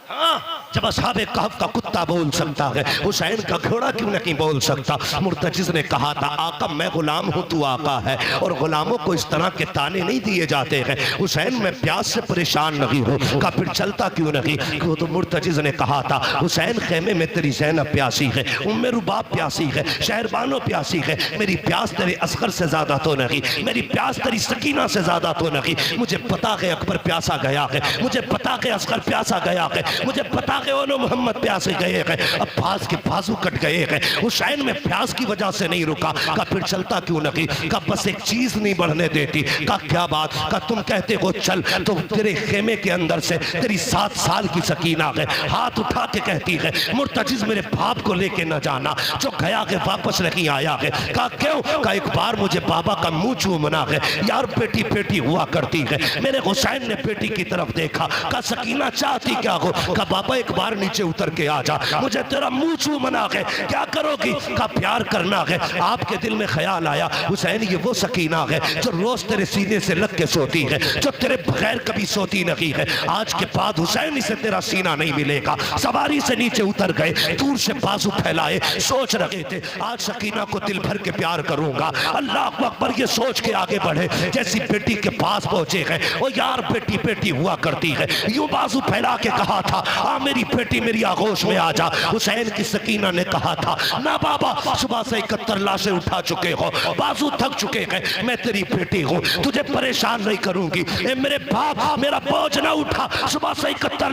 हाँ, जब असहाबे कहफ का कुत्ता बोल सकता है, हुसैन का घोड़ा क्यों नहीं बोल सकता? मुर्तजिस ने कहा था आका मैं गुलाम हूँ, तू आका है, और गुलामों को इस तरह के ताने नहीं दिए जाते हैं। हुसैन मैं प्यास से परेशान नहीं हूँ, का फिर चलता क्यों नहीं? वो तो मुर्तजिस ने कहा था हुसैन खेमे में तेरी ज़ैनब प्यासी है, उम्मे रुबाब प्यासी है, शहरबानो प्यासी है, मेरी प्यास तेरे असगर से ज्यादा तो नहीं, मेरी प्यास तेरी सकीना से ज्यादा तो नहीं। मुझे पता है अकबर प्यासा गया है, मुझे पता है असगर प्यासा गया है, मुझे पता है ओनो मोहम्मद प्यासे गए हैं, अब्बास के बाजू कट गए हैं। हुसैन में प्यास की वजह से नहीं रुका, का फिर चलता क्यों नहीं? का बस एक चीज नहीं बढ़ने देती। का क्या बात? का तुम कहते हो चल, तो तेरे खेमे के अंदर से तेरी 7 साल की सकीना है, हाथ उठा के कहती है मुर्तजिस मेरे बाप को लेके न जाना, जो गया है वापस नहीं आया है। का क्यों? का एक बार मुझे बाबा का मुंह चूमना है। यार बेटी बेटी हुआ करती है, मेरे हुसैन ने बेटी की तरफ देखा, का सकीना चाहती क्या हो? का बाबा एक बार नीचे उतर के आ जा, मुझे तेरा मुंह चूमना है। क्या करोगी? का प्यार करना है। आपके दिल में ख्याल आया हुसैन ये वो सकीना है जो रोज तेरे सीने से लग के सोती है, जो तेरे बगैर कभी सोती नहीं है। आज के बाद हुसैन से तेरा सीना नहीं मिलेगा। सवारी से नीचे उतर गए, दूर से बाजू फैलाए, सोच रहे थे आज सकीना को दिल भर के प्यार करूंगा। अल्लाह अकबर ये सोच के आगे बढ़े, जैसी बेटी के पास पहुंचे हैं, ओ यार बेटी बेटी हुआ करती है, यूं बाजू फैला के कहा था आ मेरी बेटी मेरी आगोश में आ जा। हुसैन की सकीना ने कहा था ना बाबा, सुबह से 71 लाशें उठा चुके हो, बाजू थक चुके हैं, मैं तेरी बेटी हूँ, तुझे परेशान नहीं करूंगी। ए मेरे बाप मेरा बोझ ना उठा, सुबह से 71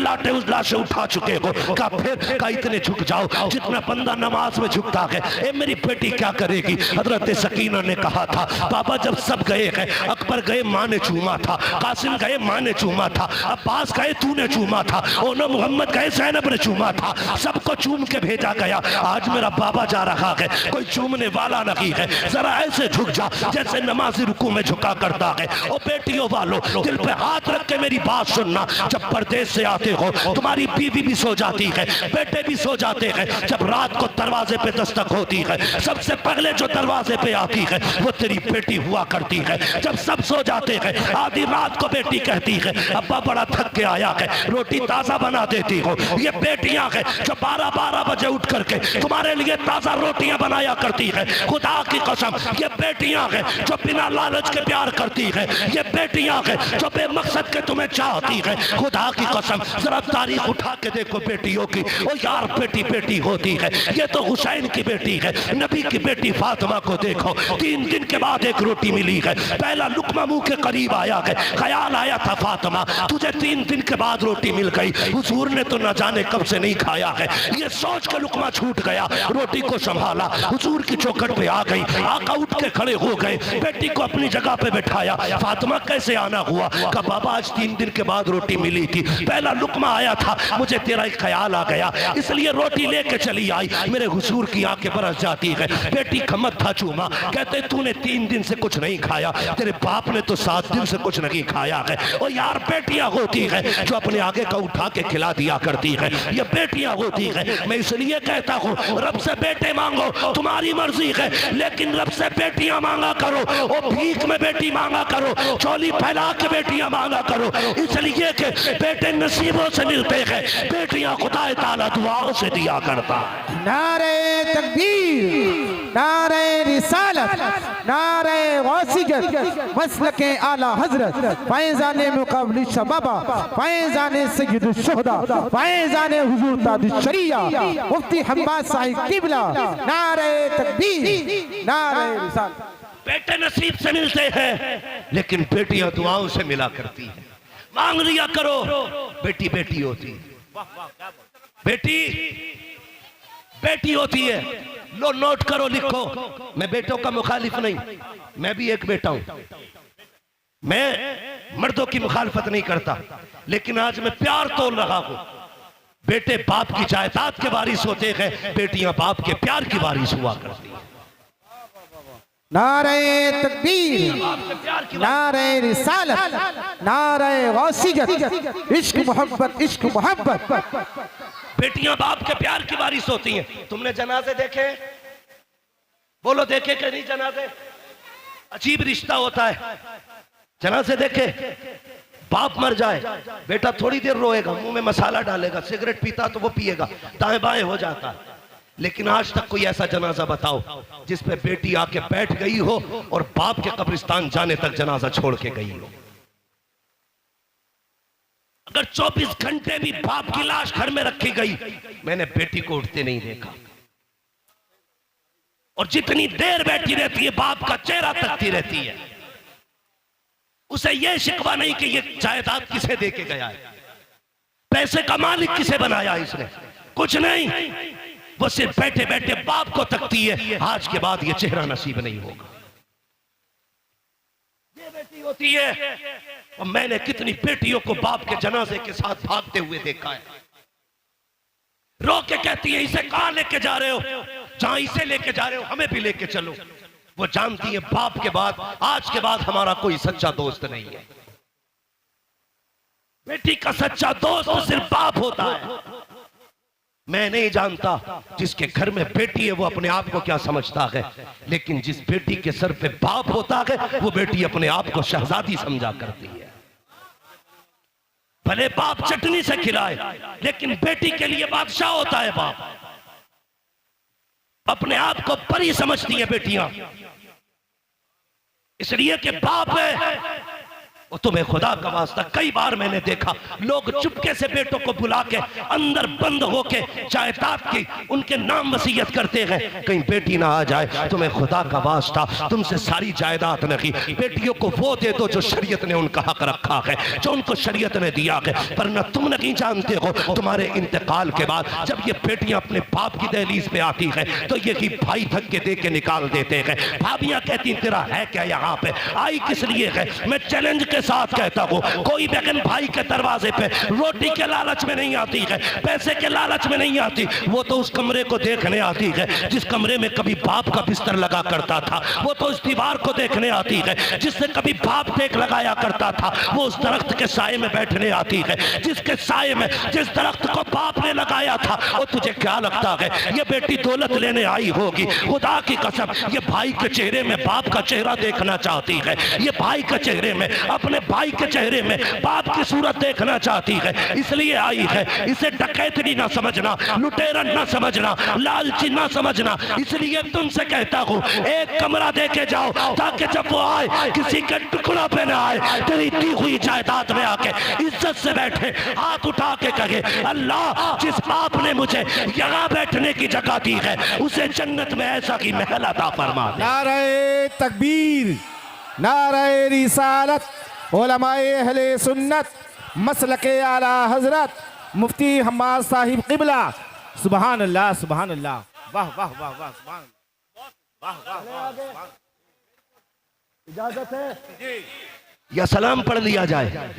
लाशें उठा चुके हो। का फिर का इतने झुक जाओ जितना बंदा नमाज में झुकता है। ए मेरी बेटी क्या करेगी? हजरत सकीना ने कहा था बाबा जब सब गए हैं, अकबर गए माँ ने चूमा था, कासिम गए माँ ने चूमा था, अब्बास गए तूने चूमा था, ओनो मोहम्मद गए ज़ैनब ने चूमा था, सबको चूम के भेजा गया। आज मेरा बाबा जा रहा है, कोई चूमने वाला नहीं है। जरा ऐसे झुक जा जैसे नमाजी रुकू में झुका करता है। ओ बेटियों वालों, दिल पे हाथ रख के मेरी बात सुनना। जब परदेश से आते हो तुम्हारी बीवी भी सो जाती है, बेटे भी सो जाते हैं। जब रात को दरवाजे पे दस्तक होती है, सबसे पहले जो दरवाजे पे आती है वो तेरी बेटी हुआ करती है। जब सब सो जाते हैं, आधी रात को बेटी कहती है अब्बा बड़ा थक के आया है, रोटी ताजा बना देती हो। ये बेटियां हैं जो 12-12 बजे उठ करके तुम्हारे लिए ताजा रोटियां बनाया करती है। खुदा की कसम, ये बेटियां हैं जो बिना लालच के प्यार करती है। ये बेटियां हैं जो बेमकसद के तुम्हें चाहती है। खुदा की कसम, जरा तारीख उठा के देखो बेटियों की। ओ यार, बेटी बेटी होती है। ये तो हुसैन की बेटी है, नबी की बेटी फातिमा को देखो, 3 दिन के बाद एक रोटी मिली है। पहला लुकमा मुंह के करीब आया है, ख्याल आया था फातिमा तुझे 3 दिन के बाद रोटी मिल गई, हुजूर ने तो न जाने कब से नहीं खाया है। ये सोच के लुकमा छूट गया, रोटी को संभाला, हुजूर की चौखट पे आ गई। आका उठ के खड़े हो गए, बेटी को अपनी जगह पे बैठाया। फातिमा कैसे आना हुआ? कहा बाबा आज 3 दिन के बाद रोटी मिली थी, पहला लुकमा आया था, मुझे तेरा एक ख्याल आ गया इसलिए रोटी लेके चली आई। मेरे हुजूर की आंखें बरस जाती है। बेटी खमत था चूमा, कहते तूने 3 दिन से कुछ नहीं खाया, तेरे बाप ने तो 7 दिन से कुछ नहीं खाया है। और यार, बेटियां होती है जो अपने आगे का उठा के खिला दिया करती है। ये बेटियां होती है। मैं इसलिए कहता हूँ रब से बेटे मांगो, तुम्हारी मर्जी है, लेकिन रब से बेटियां मांगा करो। और भीख में बेटी मांगा करो, चोली फैला के बेटियां मांगा करो, इसलिए कि बेटे नसीबों से मिलते हैं, बेटियां खुदा ताला दुआओं से दिया करता है। नारे तकबीर, नारे रिसालत, नारे गौसियत, मसलके आला हजरत, फैज़ाने मुक़ाबिल शबाबा, फैज़ाने सय्यदुश शुहदा, फैज़ाने हुजूर ताजुश शरिया, मुफ्ती हम्माद साहिब किबला। नारे तकबीर, नारे रिसालत। बेटे नसीब से मिलते हैं, लेकिन बेटियां दुआओं से मिला करती हैं। मांग लिया करो, बेटी बेटी होती है। बेटी बेटी होती है। लो नोट करो, लिखो। मैं बेटों का मुखालिफ नहीं, मैं भी एक बेटा हूं। मैं मर्दों की मुखालफत नहीं करता, लेकिन आज मैं प्यार तोल रहा हूं। बेटे बाप की जायदाद के वारिस होते हैं, बेटियां बाप के प्यार की वारिस हुआ करती हैं। नारे तकबीर, नारे रिसालत, नारे गौसियत, इश्क मोहब्बत, इश्क मोहब्बत। बेटियां बाप के प्यार की वारिस होती हैं। तुमने जनाजे देखे? बोलो देखे कि नहीं जनाजे? अजीब रिश्ता होता है। जनाजे देखे? बाप मर जाए, बेटा थोड़ी देर रोएगा, मुंह में मसाला डालेगा, सिगरेट पीता तो वो पिएगा, दाएं बाएं हो जाता है। लेकिन आज तक कोई ऐसा जनाजा बताओ जिस पे बेटी आके बैठ गई हो और बाप के कब्रिस्तान जाने तक जनाजा छोड़ के गई हो। अगर 24 घंटे भी बाप की लाश घर में रखी गई, मैंने बेटी को उठते नहीं देखा। और जितनी देर बैठी रहती है, बाप का चेहरा तकती रहती है। उसे यह शिकवा नहीं कि ये जायदाद किसे दे के गया है, पैसे का मालिक किसे बनाया इसने, कुछ नहीं। वो सिर्फ बैठे बैठे बाप को तकती है, आज के बाद ये चेहरा नसीब नहीं होगा। ये बेटी होती है। और मैंने कितनी बेटियों को बाप के जनाजे के साथ भागते हुए देखा है। रो के कहती है इसे कहां लेके जा रहे हो? जहां इसे लेके जा रहे हो हमें भी लेके चलो। वो जानती है बाप के बाद, आज के बाद हमारा कोई सच्चा दोस्त नहीं है। बेटी का सच्चा दोस्त सिर्फ बाप होता है। मैं नहीं जानता जिसके घर में बेटी है वो अपने आप को क्या समझता है, लेकिन जिस बेटी के सर पे बाप होता है वो बेटी अपने आप को शहजादी समझा करती है। भले बाप चटनी से खिलाए, लेकिन बेटी के लिए बादशाह होता है बाप। अपने आप को परी समझती है बेटियां, इसलिए कि बाप है। और तुम्हें खुदा का वास्ता, कई बार मैंने देखा लोग चुपके से बेटों को बुला के अंदर बंद होके जायदाद की उनके नाम वसीयत करते हैं, कहीं बेटी ना आ जाए। तुम्हें खुदा का वास्ता, तुमसे सारी जायदाद नहीं, बेटियों को वो दे दो जो शरीयत ने उनका हक रखा है, जो उनको शरीयत ने दिया है। पर न तुम नहीं जानते हो तुम्हारे इंतकाल के बाद जब ये बेटियां अपने बाप की दहलीज पे आती है तो ये कि भाई धक्के दे के निकाल देते हैं। भाभियां कहती तेरा है क्या यहाँ पे, आई किस लिए है? मैं चैलेंज के साथ कहता हूँ, कोई बहन भाई के दरवाजे पे रोटी के लालच में नहीं आती है, पैसे के लालच में नहीं आती, वो तो उस कमरे को देखने आती है जिस कमरे में कभी बाप का बिस्तर लगा करता था। वो तो उस दीवार को देखने आती है जिससे कभी बाप टेक लगाया करता था। वो उस दरख्त के साए में बैठने आती है जिसके साए में जिस दरख्त को बाप ने लगाया था। और तुझे क्या लगता है ये बेटी दौलत लेने आई होगी? खुदा की कसम, ये भाई के चेहरे में बाप का चेहरा देखना चाहती है, ये भाई के चेहरे में अपने भाई के चेहरे में बाप की सूरत देखना चाहती है, इसलिए आई है। इसे डकैतनी ना समझना, लुटेरन ना समझना, लालची ना समझना। इसलिए तुमसे कहता हूँ एक कमरा देके जाओ ताकि जब वो आए किसी के टुकड़ा पे ना आए, तेरी दी हुई जायदाद में आके इज्जत से बैठे, हाथ उठा के कहे अल्लाह जिस आपने मुझे यहाँ बैठने की जगह दी है उसे जन्नत में ऐसा की महल अता फरमा दे। नारे तकबीर, नारे रिसालत, उलमाए अहले सुन्नत, मसलके आला हजरत मुफ्ती हम्माद साहिब क़िबला। सुभान अल्लाह, सुभान अल्लाह, वाह वाह वाह वाह, सुभान वाह वाह वाह। इजाजत है या सलाम पढ़ लिया जाए?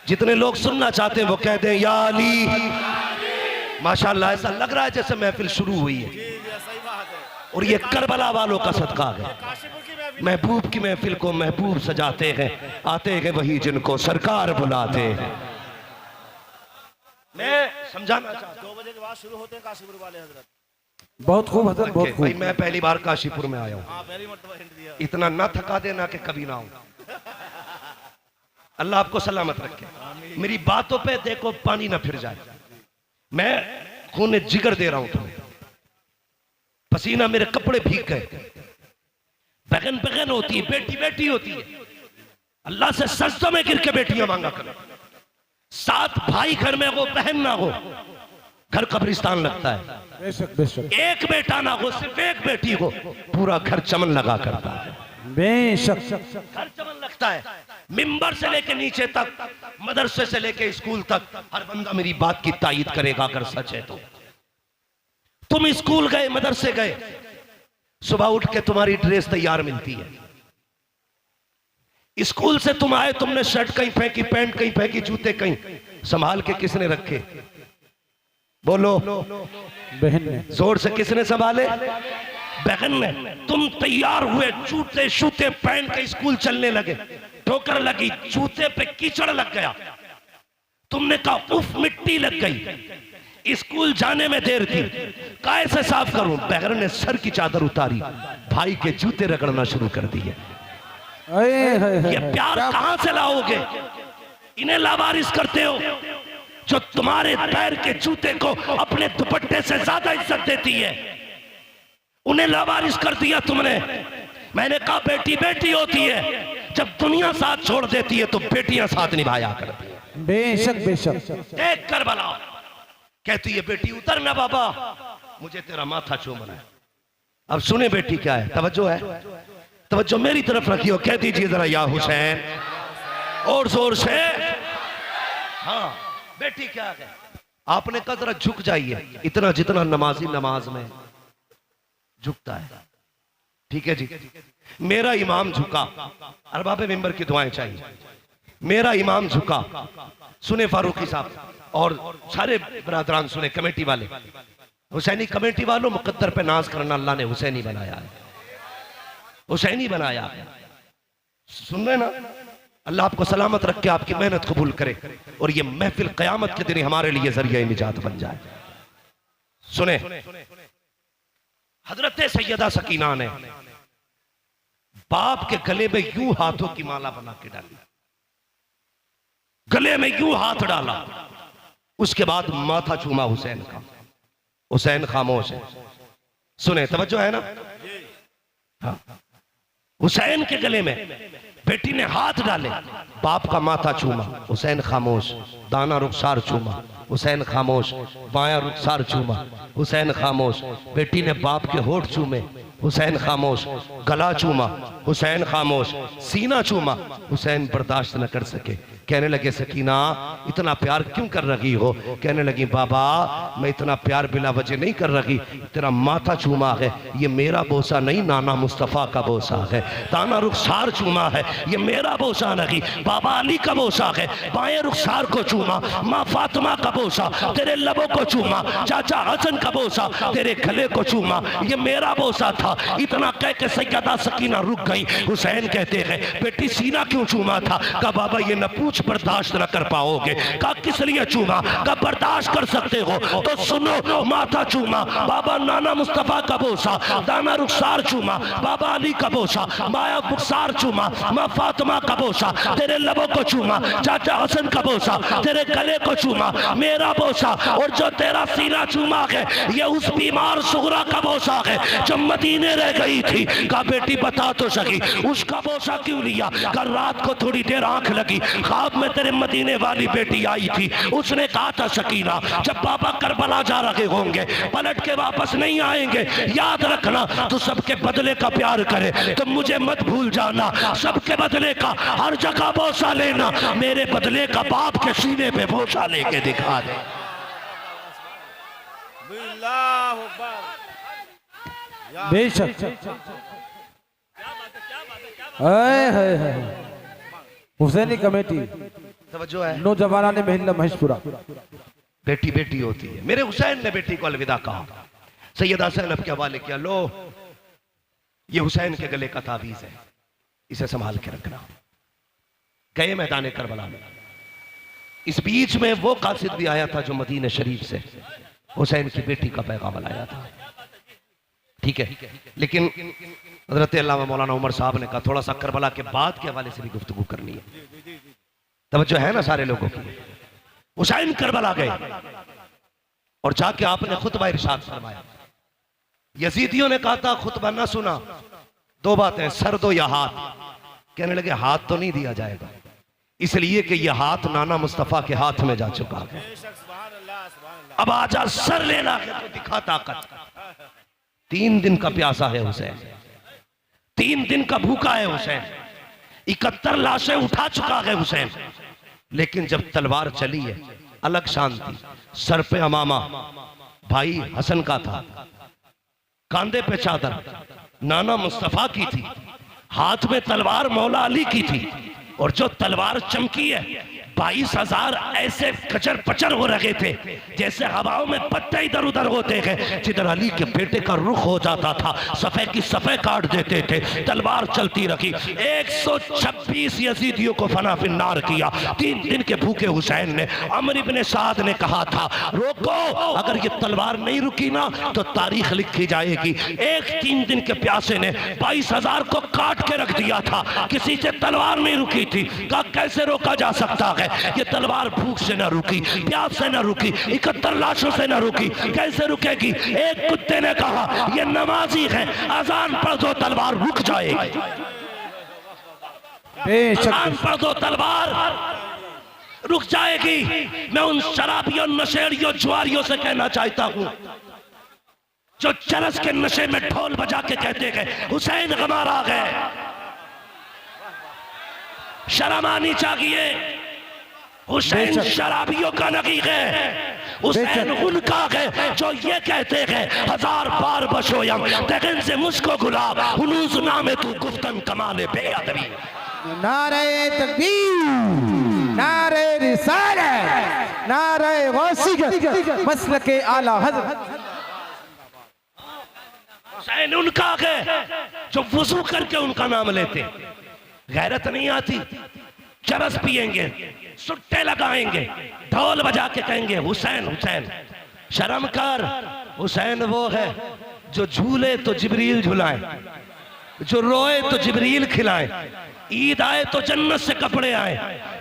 जितने लोग सुनना चाहते हैं वो कह दें या अली। माशाअल्लाह, ऐसा लग रहा है जैसे महफिल शुरू हुई है। सही बात है। और ये करबला वालों का सदका है। महबूब की महफिल को महबूब सजाते हैं, आते हैं वही जिनको सरकार बुलाते हैं। मैं समझाना चाहता हूं, 2 बजे के बाद शुरू होते हैं काशीपुर वाले हजरत। बहुत खूब हजरत, बहुत भाई खूब। मैं पहली बार काशीपुर में आया हूँ, हाँ, पहली मर्तबा हिंट दिया। इतना ना थका देना कि कभी ना आऊं। अल्लाह आपको सलामत रखे। मेरी बातों पे देखो पानी ना फिर जाए। मैं खून जिगर दे रहा हूं तुम्हें, पसीना मेरे कपड़े भीग गए। बहन बहन होती है, बेटी बेटी होती है। अल्लाह से सजदों में गिर के बेटियां मांगा करो। 7 भाई घर में हो, बहन ना हो, घर कब्रिस्तान लगता है। बेशक बेशक एक बेटा ना हो, सिर्फ एक बेटी हो, पूरा घर चमन लगा करता है। बेशक घर चमन लगता है। मिंबर से लेके नीचे तक, मदरसे से लेके स्कूल तक, हर बंदा मेरी बात की तायीद करेगा अगर सच है तो। तुम स्कूल गए, मदरसे गए, सुबह उठ के तुम्हारी ड्रेस तैयार मिलती है। स्कूल से तुम आए, तुमने शर्ट कहीं फेंकी, पैंट कहीं फेंकी, जूते कहीं, संभाल के किसने रखे? बोलो, बहन ने। जोर से किसने संभाले? बहन ने। तुम तैयार हुए, जूते शूते पहन के स्कूल चलने लगे, ठोकर लगी, जूते पे कीचड़ लग गया, तुमने कहा उफ मिट्टी लग गई। स्कूल जाने में देर थी, कैसे साफ करूं? बहन ने सर की चादर उतारी, भाई के जूते रगड़ना शुरू कर दिए। ये प्यार कहां से लाओगे? इन्हें लावारिस करते हो जो तुम्हारे पैर के जूते को अपने दुपट्टे से ज्यादा इज्जत देती है। उन्हें लावारिस कर दिया तुमने। मैंने कहा बेटी बेटी होती है, जब दुनिया साथ छोड़ देती है तो बेटियां साथ निभाया करती है। बेशक बेशक। देख कर बनाओ, कहती है बेटी उतर ना बाबा, मुझे तेरा माथा चूमना है। अब सुने बेटी क्या है, तवज्जो है, तवज्जो मेरी तरफ रखियो, कह दीजिए जरा या हुसैन और जोर से। हाँ बेटी क्या है, आपने कहा जरा झुक जाइए, इतना जितना नमाजी नमाज में झुकता है। ठीक है जी, मेरा इमाम झुका, अरबाब मिंबर की दुआएं चाहिए। मेरा इमाम झुका, सुने फारूकी साहब और सारे बरादरान सुने, कमेटी वाले, हुसैनी कमेटी वालों, मुकद्दर पे नाज करना, अल्लाह ने हुसैनी बनाया है, हुसैनी बनाया है। सुन रहे ना? अल्लाह आपको सलामत रख के आपकी मेहनत कबूल करे और ये महफिल क़यामत के दिन हमारे लिए जरिया निजात बन जाए। सुने, हजरत सैयदा सकीना ने बाप के गले में यूं हाथों की माला बना के डाली, गले में यूं हाथ डाला, उसके बाद माथा चूमा हुसैन का। हुसैन खामोश है, सुने, तवज्जो है ना? हाँ। हुसैन के गले में बेटी ने हाथ डाले, बाप का माथा चूमा, हुसैन खामोश, दाना रुखसार चूमा, हुसैन खामोश, बायां रुखसार चूमा, हुसैन खामोश, बेटी ने बाप के होठ चूमे, हुसैन खामोश, गला चूमा, हुसैन खामोश, सीना चूमा, हुसैन बर्दाश्त न कर सके, कहने लगे सकीना इतना प्यार क्यों कर रही हो? कहने लगी बाबा मैं इतना प्यार बिला वजह नहीं कर रही, तेरा माथा चूमा है, ये मेरा बोसा नहीं, नाना मुस्तफ़ा का बोसा है, दाना रुखसार चूमा है, ये मेरा बोसा नहीं, बाबा अली का बोसा है। बाएं रुखसार को चूमा, माँ फातिमा का बोसा तेरे लबों को चूमा, चाचा हसन का बोसा तेरे गले को चूमा, ये मेरा बोसा था। इतना कह के सैयदा सकीना रुक गई। हुसैन कहते हैं बेटी सीना क्यों चूमा था? कहा बाबा ये न पूछ बर्दाश्त न कर पाओगे। कहा किस लिए चूमा? कहा बर्दाश्त कर सकते हो तो सुनो, माथा चूमा, बाबा नाना मुस्तफा का बोसा, दाना रुखसार चूमा, बाबा अली का बोसा, माया बुखसार चूमा, माँ फातिमा का बोसा तेरे लबों को चूमा, चाचा हसन का बोसा तेरे गले को चूमा, मेरा बोसा। और जो तेरा सीना चूमा है ये उस बीमार सुगरा का बोसा है जो मदीने रह गई थी। कहा बेटी बता तो सकी उसका बोसा क्यों लिया? कल रात को थोड़ी देर आंख लगी, ख्वाब में तेरे मदीने वाली बेटी आई थी। उसने कहा था सकीना जब पापा करबला जा रहे होंगे पलट के वापस नहीं आएंगे, याद रखना तू सबके बदले का प्यार करे तो मुझे मत भूल जाना, सबके बदले का हर जगह बोसा लेना, मेरे बदले का बाप के सीने पे बोसा लेके दिखा दे। बेशक हुसैनी कमेटी तवज्जो है, नौजवाना ने महिला महेशपुरा। बेटी बेटी होती है। मेरे हुसैन ने बेटी को अलविदा कहा, सैयदा ज़ैनब के हवाले किया, लो ये हुसैन के गले का ताबीज है, इसे संभाल के रखना। गए मैदान करबला में। इस बीच में वो कासिद भी आया था जो मदीने शरीफ से हुसैन की बेटी का पैगाम लाया था। ठीक है, लेकिन हजरत अल्लामा मौलाना उमर साहब ने कहा थोड़ा सा करबला के बाद के हवाले से भी गुफ्तगू करनी है। तवज्जो है ना सारे लोगों की। हुसैन करबला गए और जाके आपने खुतबा इरशाद फरमाया। यजीदियों ने कहा था खुतबा ना सुना, दो बातें, सर दो या हाथ। कहने लगे हाथ तो नहीं दिया जाएगा, इसलिए कि यह हाथ नाना मुस्तफा के हाथ में जा चुका है। अब आजा सर लेना है तो दिखा ताकत। 3 दिन का प्यासा है हुसैन, 3 दिन का भूखा है हुसैन, 71 लाशें उठा चुका है हुसैन। लेकिन जब तलवार चली है अलग शांति। सर पे अमामा भाई हसन का था, कांधे पे चादर नाना मुस्तफा की थी, हाथ में तलवार मौला अली की थी। और जो तलवार चमकी है 22,000 ऐसे कचर पचर हो रहे थे जैसे हवाओं में पत्ते इधर उधर होते हैं। जिधर अली के बेटे का रुख हो जाता था सफ़े की सफ़े काट देते थे। तलवार चलती रखी, 126 यजीदियों को फना फिन्नार किया। 3 दिन के भूखे हुसैन ने, अमर इब्ने साद ने कहा था रोको, अगर ये तलवार नहीं रुकी ना तो तारीख लिखी जाएगी। 3 दिन के प्यासे ने 22,000 को काट के रख दिया था, किसी से तलवार नहीं रुकी थी। कहा कैसे रोका जा सकता है? ये तलवार भूख से ना रुकी, प्यास से ना रुकी, 71 लाशों से ना रुकी, कैसे रुकेगी? एक कुत्ते ने कहा ये नमाजी है, अजान पढ़ दो तलवार रुक जाएगी, अजान पढ़ दो तलवार रुक जाएगी। मैं उन शराबियों, नशेड़ियों, जुआरियों से कहना चाहता हूं जो चरस के नशे में ढोल बजा के कहते हैं हुसैन हमारा आ गए, शर्म आनी चाहिए। हुसैन शराबियों का नहीं है, हुसैन उनका है जो ये कहते हैं 1000 बार बशोयम तगन से मुझको गुलाब हुनूस नामे तू गुफ्तन कमाले बेअदबी। नारे तकबीर, नारे रिसालत, नारे गौसियत, मसलके आला हज़रत। हुसैन उनका है जो वुजू करके उनका नाम लेते। गैरत नहीं आती, चरस पिएंगे, सुट्टे लगाएंगे, ढोल बजा के कहेंगे हुसैन हुसैन। शर्म कर, हुसैन वो है जो झूले तो जिब्रील झुलाए, जो रोए तो जिब्रील खिलाए, ईद आए तो जन्नत से कपड़े आए।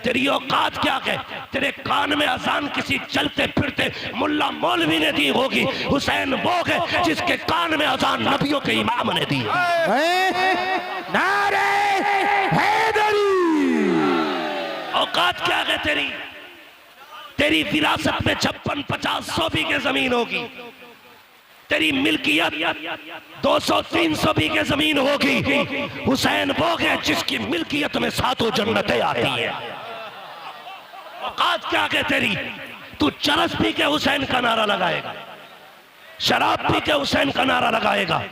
तेरी औकात क्या है? तेरे कान में अजान किसी चलते फिरते मुल्ला मौलवी ने दी होगी। हुसैन वो है जिसके कान में अजान नबियों के इमाम ने दी। नारे हैदरी, औकात क्या है तेरी? तेरी विरासत में 56, 50, 100 बीघे जमीन होगी, तेरी मिल्कियत 200, 300 बीघे जमीन होगी। हुसैन वो है जिसकी मिल्कियत में 7 जन्नतें आती है। औकात क्या है तेरी? तू चरस पी के हुसैन का नारा लगाएगा, शराब पी के हुसैन का नारा लगाएगा।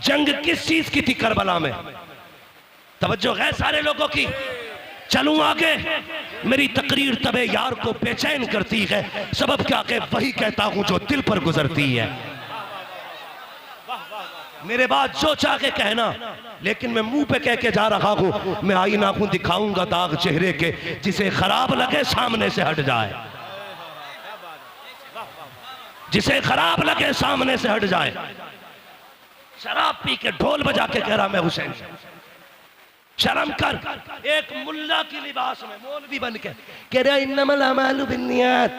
जंग किस चीज की थी करबला में? तवज्जो है सारे लोगों की। चलूं आगे, मेरी तकरीर तबे यार को बेचैन करती है, सबब क्या के वही कहता हूं जो दिल पर गुजरती है। मेरे बाद जो चाह के कहना, लेकिन मैं मुंह पे कह के जा रहा हूं, मैं आईना हूं दिखाऊंगा दाग चेहरे के, जिसे खराब लगे सामने से हट जाए, जिसे खराब लगे सामने से हट जाए। शराब पी के ढोल बजा के कह रहा मैं हुसैन। शर्म कर, एक मुल्ला की लिबास में मौलवी बन के कह रहा इन्नमल अमालु बिन्नियात,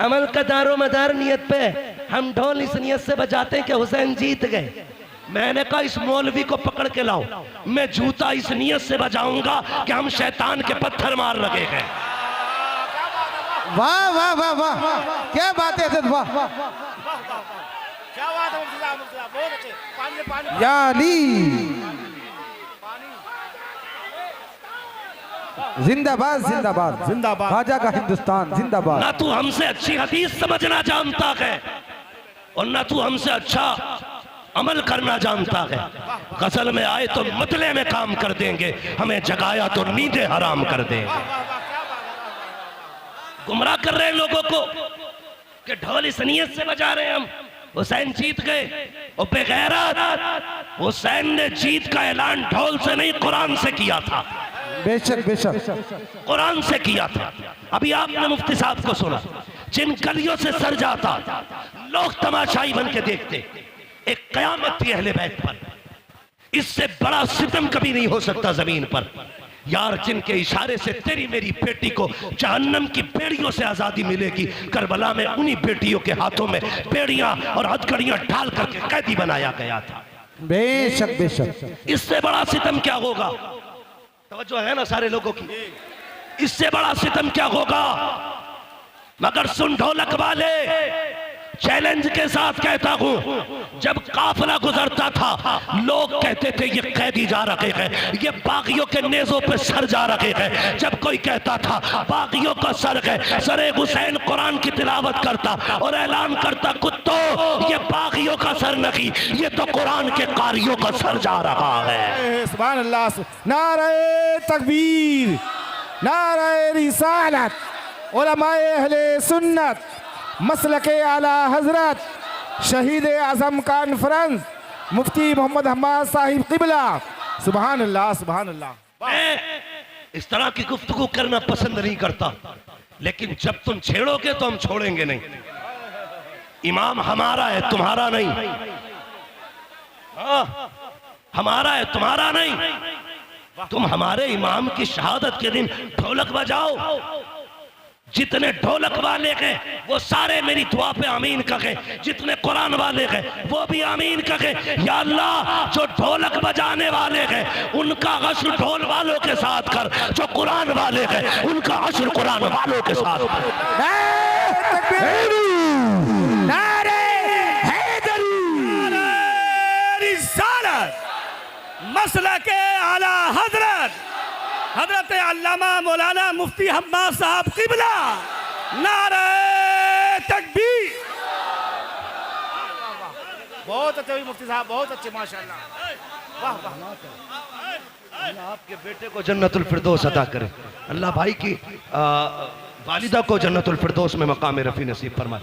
अमल का दारो मदार नियत पे। हम ढोल इस नियत से बजाते हैं कि हुसैन जीत गए। मैंने कहा इस मौलवी को पकड़ के लाओ, मैं जूता इस नियत से बजाऊंगा कि हम शैतान के पत्थर मार लगे हैं। वाह वाह वाह वाह, क्या बात है, वाह क्या बात है मुफ्ती साहब, बहुत अच्छे। पानी या अली, जिंदाबाद जिंदाबाद जिंदाबाद, ख्वाजा का हिंदुस्तान जिंदाबाद। ना तू हमसे अच्छी हदीस समझना जानता है और ना तू हमसे अच्छा अमल करना जानता है। गजल में आए तो मतले में काम कर देंगे, हमें जगाया तो नींदें हराम कर देंगे। गुमराह कर रहे हैं लोगों को कि ढोल इस नियत से बजा रहे हैं हम हुसैन जीत गए। और बेगैरत, हुसैन ने जीत का ऐलान ढोल से नहीं कुरान से किया था। बेशक बेशक, कुरान से किया था। अभी आपने मुफ्ती साहब को सुना, जिन गलियों से सर जाता लोग तमाशाई बन के देखते, एक कयामत थी अहले बैत पर। इससे बड़ा सितम कभी नहीं हो सकता जमीन पर यार, जिनके इशारे से तेरी मेरी बेटी को जहन्नम की बेड़ियों से आजादी मिलेगी। करबला में उन्हीं बेटियों के हाथों में बेड़ियां और हथकड़ियां ढाल करके कैदी बनाया गया था। बेशक बेशक, इससे बड़ा सितम क्या होगा? तवज्जो है ना सारे लोगों की? इससे बड़ा सितम क्या होगा? मगर सुन ढोलक वाले, चैलेंज के साथ कहता हूं, जब काफिला गुजरता था लोग कहते थे ये कैदी जा रहे हैं, ये बागियों के नेजों पे सर जा रहे हैं। जब कोई कहता था बागियों का सर है, सरे हुसैन कुरान की तिलावत करता और ऐलान करता कुत्तों ये बागियों का सर नहीं, ये तो कुरान के कारियों का सर जा रहा है। सुभान अल्लाह, नारे तकबीर, नारे रिसालत, उलमाए अहले सुन्नत, मसलके आला हजरत, शहीद आजम कॉन्फ्रेंस, मुफ्ती मोहम्मद हम्माद साहिब किबला। सुभान अल्लाह सुभान अल्लाह। मैं इस तरह की गुफ्तगू करना पसंद नहीं करता, लेकिन जब तुम छेड़ोगे तो हम छोड़ेंगे नहीं। इमाम हमारा है, तुम्हारा नहीं। हाँ, हमारा है, तुम्हारा नहीं। तुम हमारे इमाम की शहादत के दिन ढोलक बजाओ। जितने ढोलक वाले हैं वो सारे मेरी दुआ पे आमीन कहे, जितने कुरान वाले हैं वो भी आमीन कहे। या अल्लाह, जो ढोलक बजाने वाले हैं उनका हश्र ढोल वालों के साथ कर, जो कुरान वाले हैं उनका हश्र कुरान वालों के साथ कर। मसलके आला हजरत हजरत अल्लामा मौलाना मुफ्ती हम्माद साहब किबला, नारे तकबीर। बहुत अच्छे हुई मुफ्ती साहब, बहुत अच्छे माशाल्लाह। वाह वाह, आपके बेटे को जन्नतुल फिरदौस अता करे। अल्लाह भाई की वालिदा को जन्नतुल फिरदौस में मकाम रफ़ी नसीब फरमाए।